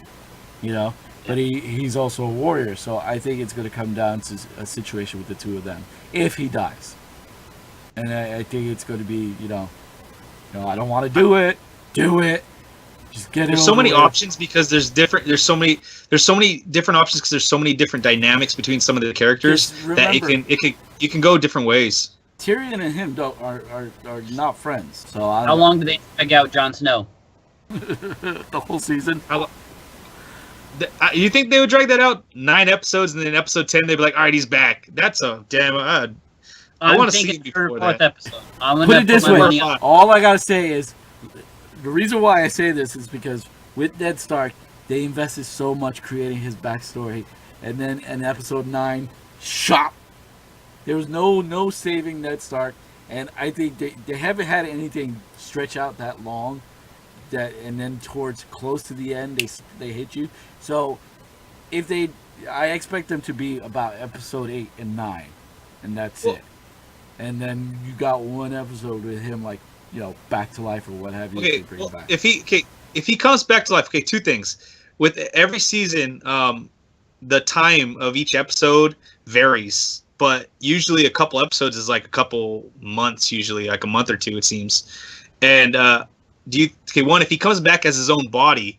You know, but he's also a warrior, so I think it's going to come down to a situation with the two of them if he dies, and I think it's going to be I don't want to do it. Just get it. There's so many options because there's so many different options because there's so many different dynamics between some of the characters that you can go different ways. Tyrion and him are not friends. So how long do they drag out Jon Snow? The whole season. You think they would drag that out 9 episodes and then episode 10 they'd be like, all right, he's back. That's a damn. I want to see it before that. Episode. Put it this way. All I gotta say is the reason why I say this is because with Ned Stark, they invested so much creating his backstory, and then in episode 9, shot. There was no saving Ned Stark, and I think they haven't had anything stretch out that long. And then towards close to the end, they hit you. So I expect them to be about episode 8 and 9, and that's it. And then you got one episode with him back to life or what have you. Okay, back. If he comes back to life, two things. With every season, the time of each episode varies, but usually a couple episodes is like a couple months, usually like a month or two, it seems. And if he comes back as his own body,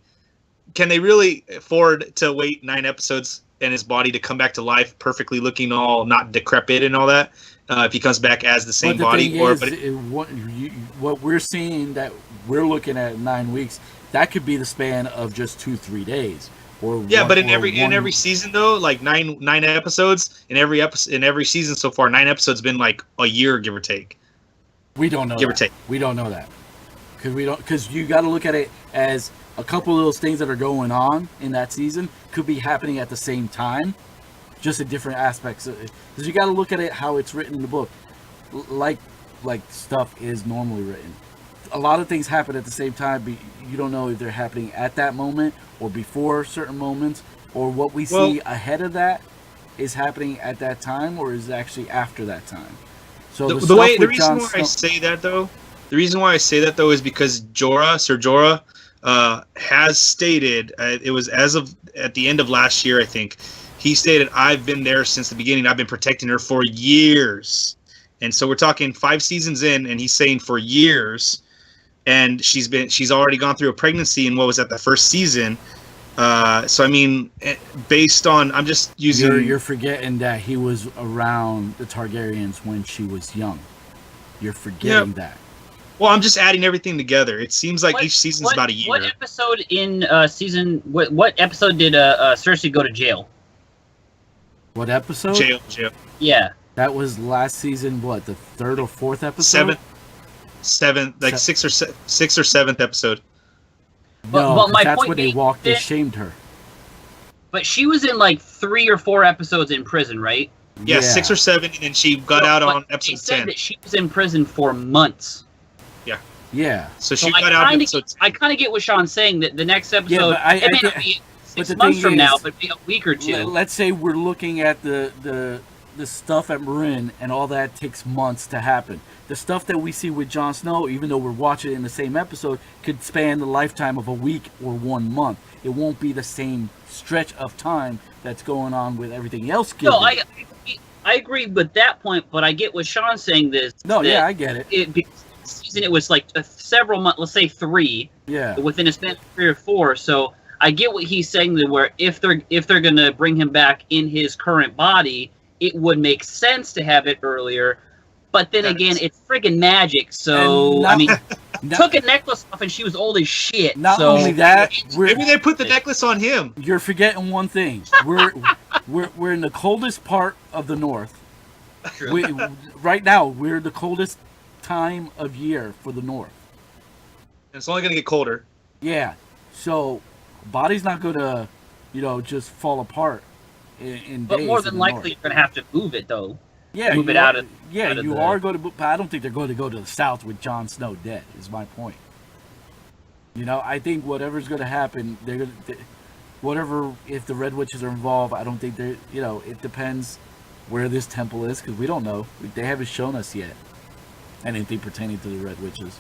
can they really afford to wait 9 episodes and his body to come back to life perfectly looking all not decrepit and all that? If he comes back as the same body, what we're seeing that we're looking at 9 weeks, that could be the span of just 2-3 days. But in every season though, like nine episodes in every season so far, 9 episodes been like a year, give or take. We don't know. Give or take. We don't know that because you got to look at it as a couple of those things that are going on in that season could be happening at the same time. Just in different aspects, because you got to look at it how it's written in the book, like stuff is normally written. A lot of things happen at the same time, but you don't know if they're happening at that moment or before certain moments, or what we see ahead of that is happening at that time, or is actually after that time. So the reason why I say that though is because Sir Jorah has stated it was at the end of last year, I think. He stated, I've been there since the beginning. I've been protecting her for years. And so we're talking 5 seasons in, and he's saying for years. And she's already gone through a pregnancy in what was at the first season. So, I mean, based on, I'm just using... You're forgetting that he was around the Targaryens when she was young. You're forgetting that. Well, I'm just adding everything together. It seems like each season's about a year. What episode in season... What episode did Cersei go to jail? What episode? Jail. Yeah. That was last season, what, the 3rd or 4th episode? Seventh, like 6th or 7th episode. No, that's when they walked and shamed her. But she was in like 3 or 4 episodes in prison, right? Yeah, 6 or 7, and then she got out on episode 10. She said that she was in prison for months. Yeah. So she got out in episode 10. I kind of get what Sean's saying, that the next episode, it may not be 6 months from now, but maybe a week or 2. Let's say we're looking at the stuff at Marin, and all that takes months to happen. The stuff that we see with Jon Snow, even though we're watching it in the same episode, could span the lifetime of a week or 1 month. It won't be the same stretch of time that's going on with everything else. No, I agree with that point, but I get what Sean's saying. I get it. Because season it was like several months, let's say 3. Yeah. Within a span of 3 or 4, so I get what he's saying. That where if they're gonna bring him back in his current body, it would make sense to have it earlier. But then again, it's friggin' magic, so took a necklace off and she was old as shit. Not only that, maybe they put the necklace on him. You're forgetting one thing. We're in the coldest part of the north. Right now, we're the coldest time of year for the north. And it's only gonna get colder. Yeah, so body's not gonna, just fall apart in but days. But more than likely, you're gonna have to move it though. Yeah, move it out of. Yeah, you are going to. But I don't think they're going to go to the south with Jon Snow dead. Is my point. I think whatever's going to happen, they're going to. Whatever, if the Red Witches are involved, I don't think they're. It depends where this temple is, because we don't know. They haven't shown us yet anything pertaining to the Red Witches.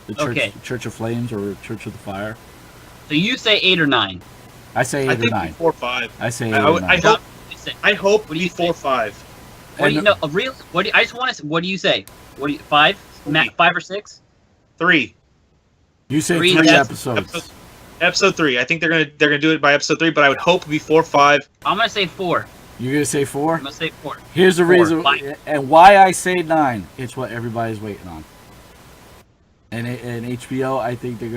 The Church, Okay. Church of Flames or Church of the Fire. So you say 8 or 9. I say 8 I or think 9. before 5. I say 8 I, or would- 9. I hope. What do you say? I hope What do you before say? 5. What do you And- know? Real? What do you, I just want to. What do you say? What do you 5? Matt, 5 or 6? 3. You say 3, 3 that's- episodes. Episode 3. I think they're gonna do it by episode 3, but I would hope before 5. I'm gonna say 4. You're going to say 4? I'm gonna say 4. Here's the 4, reason, 5. and why I say 9. It's what everybody's waiting on. And HBO, I think they're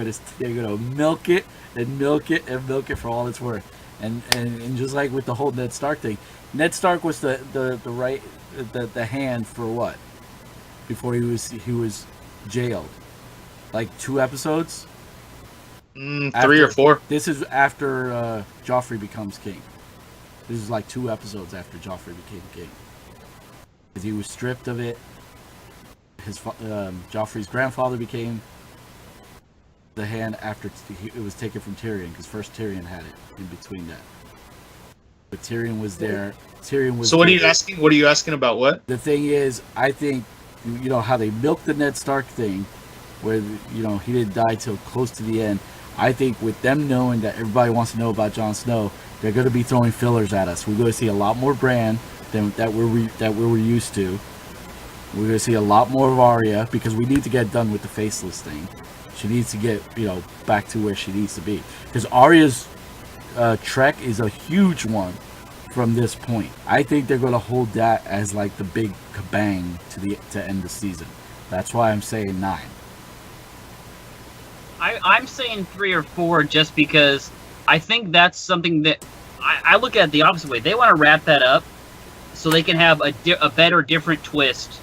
gonna milk it and milk it and milk it for all it's worth. And just like with the whole Ned Stark thing, Ned Stark was the hand for what? Before he was jailed, like 2 episodes. 3 After- or 4. This is after Joffrey becomes king. This is like 2 episodes after Joffrey became king, because he was stripped of it. Joffrey's grandfather became the hand after it was taken from Tyrion, because first Tyrion had it in between that. But Tyrion was there. Tyrion was. So what are you there. asking? What are you asking about? What? The thing is, I think, you know how they milked the Ned Stark thing, where he didn't die till close to the end. I think with them knowing that everybody wants to know about Jon Snow, they're going to be throwing fillers at us. We're going to see a lot more Bran than that we're used to. We're going to see a lot more of Arya, because we need to get done with the faceless thing. She needs to get back to where she needs to be, because Arya's trek is a huge one from this point. I think they're going to hold that as like the big kabang to end the season. That's why I'm saying 9. I'm saying 3 or 4 just because I think that's something that I look at it the opposite way. They want to wrap that up so they can have a better, different twist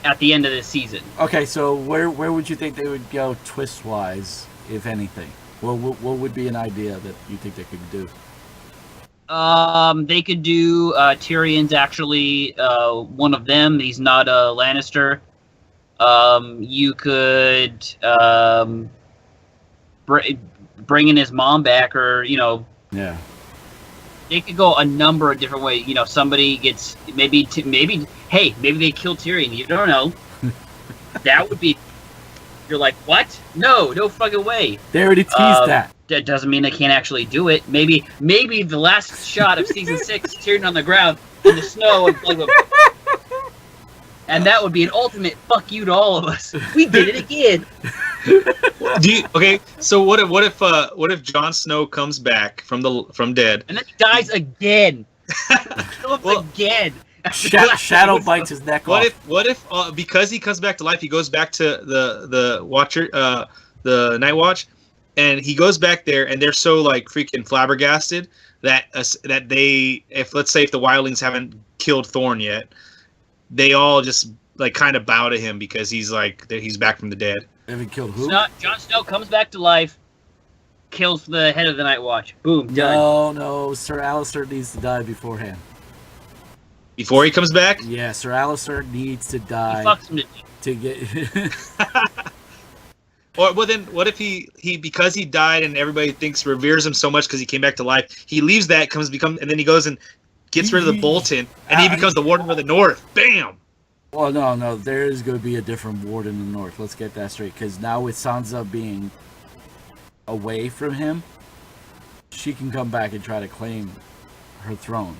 at the end of the season. Okay, so where would you think they would go twist wise, if anything? What would be an idea that you think they could do? They could do Tyrion's actually one of them. He's not a Lannister. You could bring in his mom back, or Yeah. they could go a number of different ways. Somebody gets maybe they kill Tyrion. You don't know. That would be. You're like, what? No fucking way. They already teased that. That doesn't mean they can't actually do it. Maybe the last shot of season 6, Tyrion on the ground in the snow, and that would be an ultimate fuck you to all of us. We did it again. Okay, so what if Jon Snow comes back from dead? And then he dies again. Well, Again. Shadow bites his neck off. What if because he comes back to life, he goes back to the Watcher, the Night Watch, and he goes back there, and they're so like freaking flabbergasted that if let's say if the wildlings haven't killed Thorne yet, they all just like kind of bow to him because he's back from the dead. Haven't killed who? Jon Snow comes back to life, kills the head of the Night Watch. Boom, done. No, Sir Alistair needs to die beforehand. Before he comes back? Yeah, Sir Alistair needs to die He fucks him to get. Or well, then what if he because he died and everybody reveres him so much because he came back to life, he leaves that and then he goes and gets rid of the Bolton and he becomes the Warden of the North. Bam. Well, no, there is going to be a different Warden in the North. Let's get that straight, because now with Sansa being away from him, she can come back and try to claim her throne.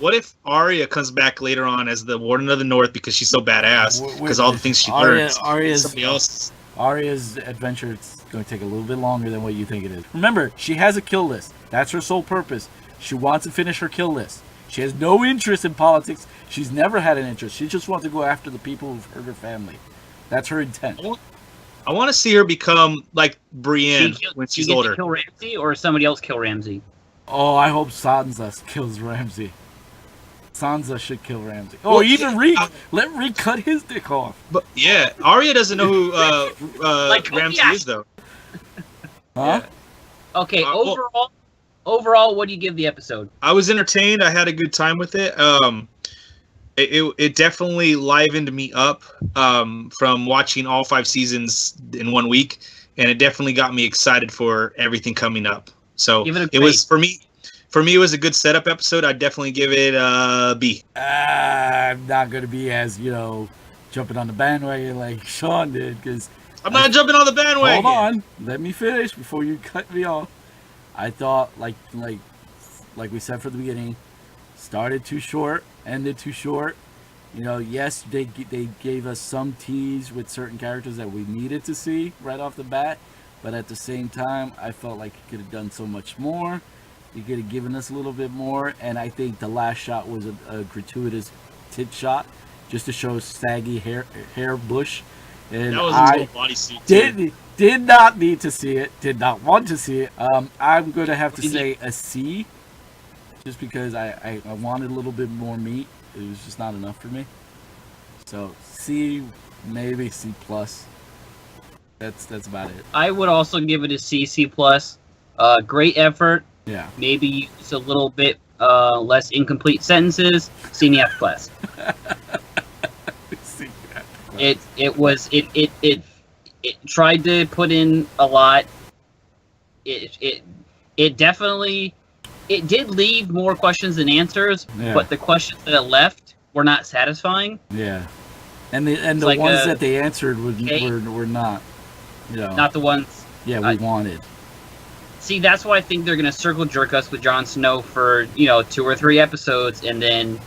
What if Arya comes back later on as the Warden of the North because she's so badass because all the things she learns? Somebody else. Arya's adventure is going to take a little bit longer than what you think it is. Remember, she has a kill list. That's her sole purpose. She wants to finish her kill list. She has no interest in politics. She's never had an interest. She just wants to go after the people who've hurt her family. That's her intent. I want to see her become like Brienne when she's older. To kill Ramsay, or somebody else kill Ramsay? Oh, I hope Sansa kills Ramsay. Sansa should kill Ramsay. Oh, Well, even Reek. Let Reek cut his dick off. But yeah, Arya doesn't know who Ramsay is though. Huh? Yeah. Okay, overall, what do you give the episode? I was entertained. I had a good time with it. It definitely livened me up from watching all 5 seasons in 1 week, and it definitely got me excited for everything coming up. So it was for me. For me, it was a good setup episode. I'd definitely give it a B. I'm not going to be as, jumping on the bandwagon like Sean did, because I'm not jumping on the bandwagon. Hold on, let me finish before you cut me off. I thought, like we said from the beginning, started too short, ended too short. You know, yes, they gave us some tease with certain characters that we needed to see right off the bat, but at the same time, I felt like you could have done so much more. You could have given us a little bit more, and I think the last shot was a gratuitous tit shot, just to show saggy hair bush. And that was a little bodysuit. Did not need to see it. Did not want to see it. I'm gonna have to say a C, just because I wanted a little bit more meat. It was just not enough for me. So C, maybe C plus. That's about it. I would also give it a C plus. Great effort. Yeah. Maybe use a little bit less incomplete sentences. C in the F class. It tried to put in a lot. It definitely did leave more questions than answers, but the questions that it left were not satisfying. Yeah, and the like ones that they answered were not, you know, not the ones. Yeah, we wanted. See, that's why I think they're gonna circle jerk us with Jon Snow for 2 or 3 episodes, and then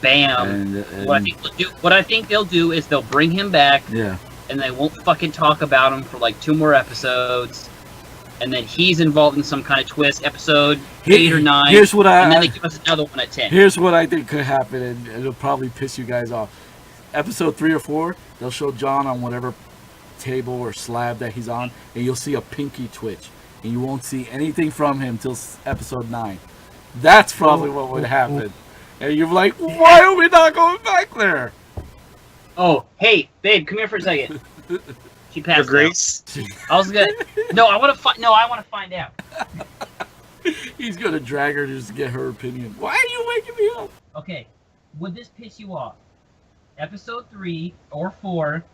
bam. What I think they'll do is they'll bring him back. Yeah. And they won't fucking talk about him for like 2 more episodes, and then he's involved in some kind of twist, episode 8 or 9. Here's what and then they give us another one at 10. Here's what I think could happen, and it'll probably piss you guys off. Episode 3 or 4, they'll show Jon on whatever table or slab that he's on, and you'll see a pinky twitch, and you won't see anything from him till episode 9. That's probably what would happen. And you're like, why are we not going back there? Oh, hey, babe, come here for a second. She passed. For Grace? I was gonna. No, I want to find out. He's gonna drag her just to get her opinion. Why are you waking me up? Okay, would this piss you off? Episode 3 or 4,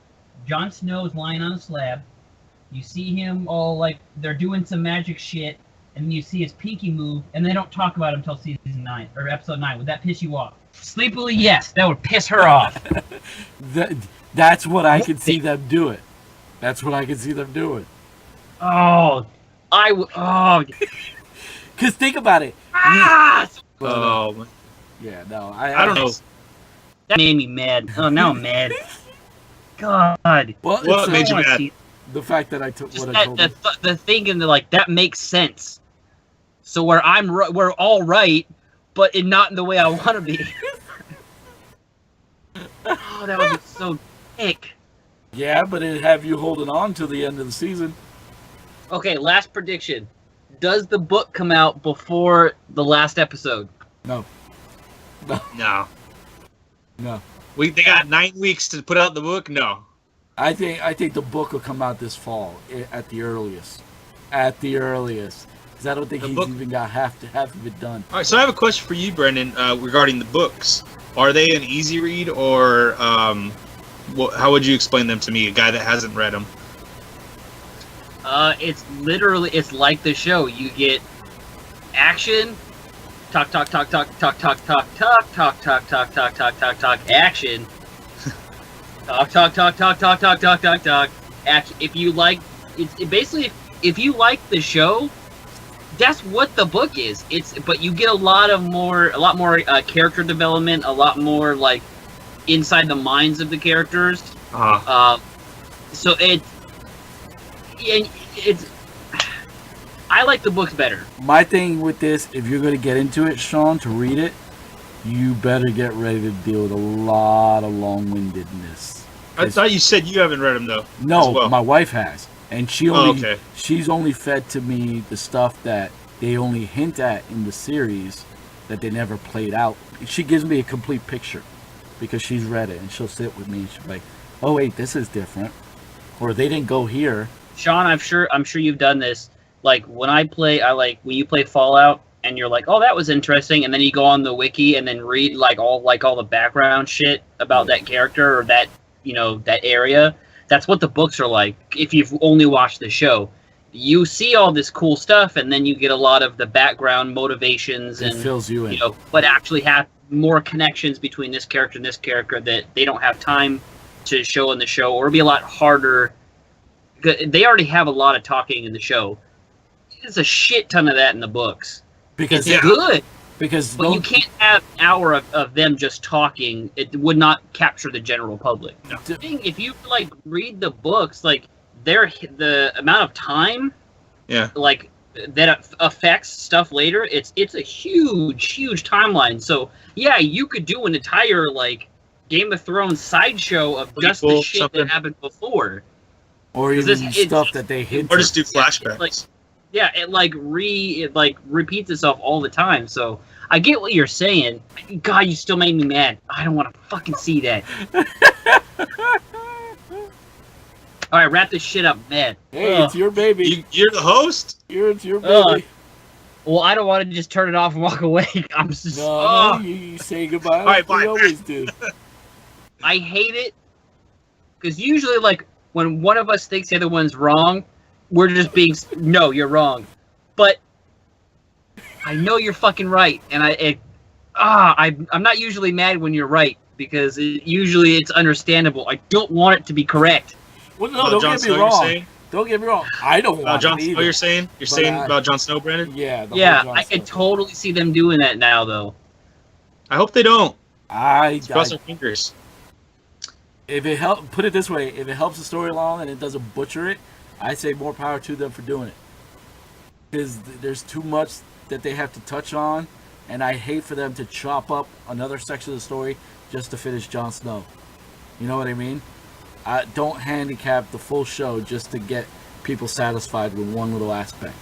Jon Snow's lying on a slab. You see him all like they're doing some magic shit, and then you see his pinky move, and they don't talk about him until season 9 or episode 9. Would that piss you off? Sleepily, yes. That would piss her off. That's what I could see them do it. That's what I could see them doing. Oh, Because think about it. Ah! Yeah, no, I don't know. That made me mad. Oh, now I'm mad. God. Well, what made you mad? The fact that I took Just what I told you. The thinking that like that makes sense. So we're all right, but not in the way I want to be. Oh, that would be so thick. Yeah, but it'd have you holding on till the end of the season. Okay, last prediction. Does the book come out before the last episode? No. They got 9 weeks to put out the book. No. I think the book will come out this fall at the earliest. At the earliest. Because I don't think he's even got half of it done. All right, so I have a question for you, Brendan, regarding the books. Are they an easy read, or how would you explain them to me, a guy that hasn't read them? It's like the show. You get action, talk, action, talk, action. If you like, if you like the show, that's what the book is. But you get a lot more character development, a lot more like inside the minds of the characters. So it's. I like the books better. My thing with this, if you're going to get into it, Sean, to read it, you better get ready to deal with a lot of long-windedness. I thought you said you haven't read them though. No, my wife has, and she's only fed to me the stuff that they only hint at in the series that they never played out. She gives me a complete picture because she's read it, and she'll sit with me and she'll be like, "Oh wait, this is different," or "They didn't go here." Sean, I'm sure you've done this. Like when when you play Fallout and you're like, "Oh, that was interesting," and then you go on the wiki and then read all the background shit about that character or that that area. That's what the books are like. If you've only watched the show, you see all this cool stuff, and then you get a lot of the background motivations and fills you in. But actually have more connections between this character and this character that they don't have time to show in the show, or it'd be a lot harder they already have a lot of talking in the show. There's a shit ton of that in the books. Because it's good. But you can't have an hour of them just talking. It would not capture the general public. No. If you like read the books, like the amount of time, like that affects stuff later. It's a huge timeline. So yeah, you could do an entire like Game of Thrones sideshow of just the shit that happened before, or even stuff that they hit, or just do flashbacks. It repeats itself all the time. So I get what you're saying. God, you still made me mad. I don't want to fucking see that. All right, wrap this shit up, man. Hey, it's your baby. You're the host. It's your baby. Well, I don't want to just turn it off and walk away. I'm just. No, you say goodbye. All right, bye. We always do. I hate it because usually, like, when one of us thinks the other one's wrong, we're just being, no, you're wrong. But I know you're fucking right, and I'm not usually mad when you're right because usually it's understandable. I don't want it to be correct. Well, no, don't get me wrong. Don't get me wrong. I don't want Jon it either. Snow. You're saying about Jon Snow, Brandon? Yeah. I can totally see them doing that now, though. I hope they don't. Cross our fingers. If it put it this way, if it helps the story along and it doesn't butcher it, I say more power to them for doing it. Because there's too much that they have to touch on, and I hate for them to chop up another section of the story just to finish Jon Snow. You know what I mean? Don't handicap the full show just to get people satisfied with one little aspect.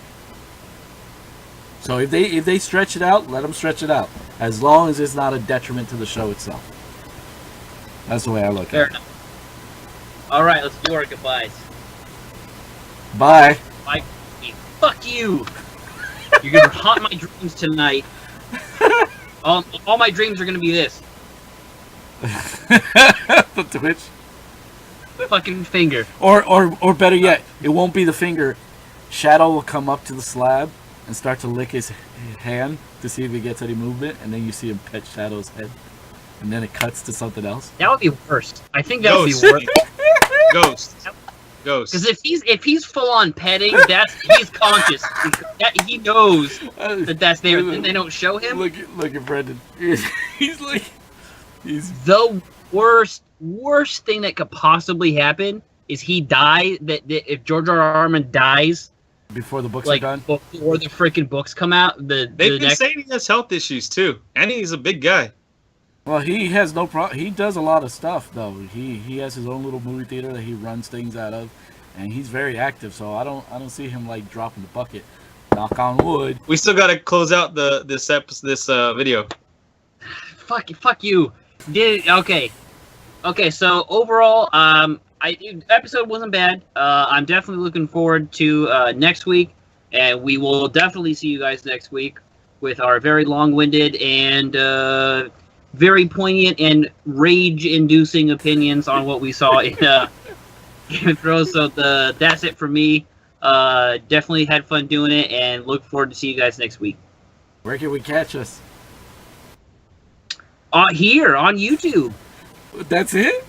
So if they stretch it out, let them stretch it out, as long as it's not a detriment to the show itself. That's the way I look at it. All right, let's do our goodbyes. Bye. Bye. Fuck you. You're gonna haunt my dreams tonight. All my dreams are gonna be this. The Twitch. Fucking finger. Or better yet, it won't be the finger. Shadow will come up to the slab and start to lick his hand to see if he gets any movement, and then you see him pet Shadow's head, and then it cuts to something else. That would be worst. I think that would be worst. Ghost. Because if he's full on petting, he's conscious. He knows that's there. And they don't show him. Look at Brendan. He's the worst thing that could possibly happen is he die. That if George R.R. Martin dies before the books are done, before the freaking books come out, they've been saying he has health issues too, and he's a big guy. Well, he has no problem. He does a lot of stuff though. He has his own little movie theater that he runs things out of, and he's very active. So I don't see him like dropping the bucket. Knock on wood. We still gotta close out this video. Fuck you. Okay. So overall, episode wasn't bad. I'm definitely looking forward to next week, and we will definitely see you guys next week with our very long-winded and very poignant and rage-inducing opinions on what we saw in Game of Thrones. So that's it for me. Definitely had fun doing it, and look forward to see you guys next week. Where can we catch us? Here on YouTube. That's it?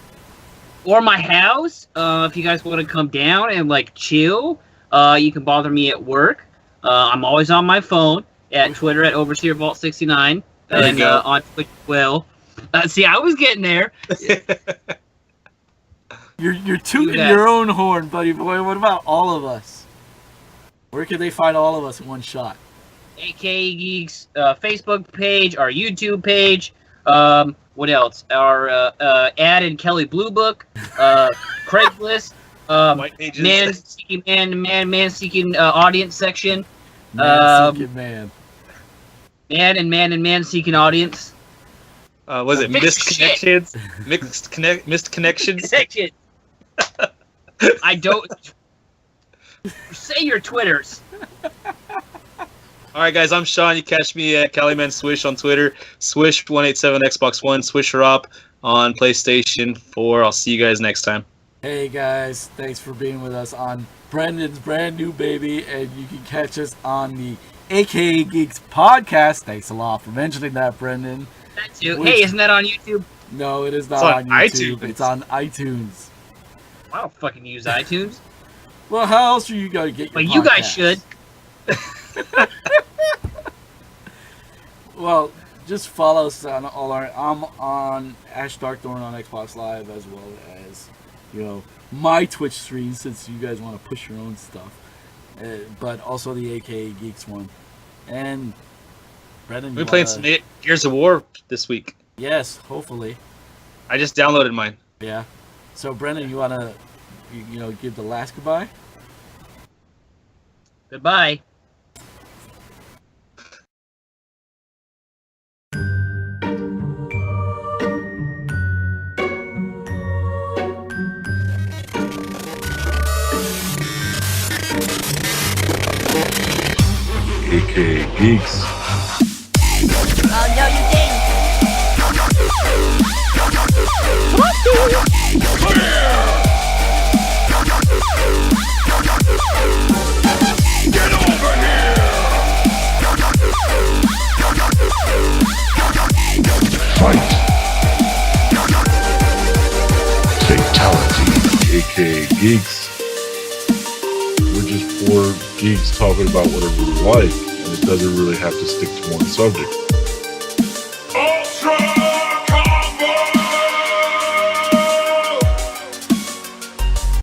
Or my house. If you guys want to come down and like chill, you can bother me at work. I'm always on my phone. At Twitter at OverseerVault69. And on Twitch as well. See, I was getting there. You're tooting your own horn, buddy boy. What about all of us? Where can they find all of us in one shot? AKA Geeks Facebook page, our YouTube page. What else? Our ad in Kelly Blue Book, Craigslist, man seeking audience section. Man seeking man. Man seeking audience. Was it missed connections? Missed connections? I don't say your Twitters. All right, guys. I'm Sean. You catch me at Caliman Swish on Twitter. Swish187 Xbox One. Swisher on PlayStation 4. I'll see you guys next time. Hey guys, thanks for being with us on Brendan's brand new baby, and you can catch us on the AKA Geeks podcast. Thanks a lot for mentioning that, Brendan. That's you. Hey, isn't that on YouTube? No, it is not on YouTube. iTunes. It's on iTunes. I don't fucking use iTunes. Well, how else are you going to get your But you guys podcasts? should. Well, just follow us on all our. I'm on Ash Darkthorn on Xbox Live, as well as, my Twitch stream, since you guys want to push your own stuff. But also the AKA Geeks one. And Brendan, We're playing some Gears of War this week. Yes, hopefully. I just downloaded mine. Yeah. So Brendan, you want to, give the last goodbye? Goodbye. AKA Geeks. Oh, no, you didn't. Get over here! Fight. Fatality. AKA Geeks. We're just four geeks talking about whatever we like, and it doesn't really have to stick to one subject.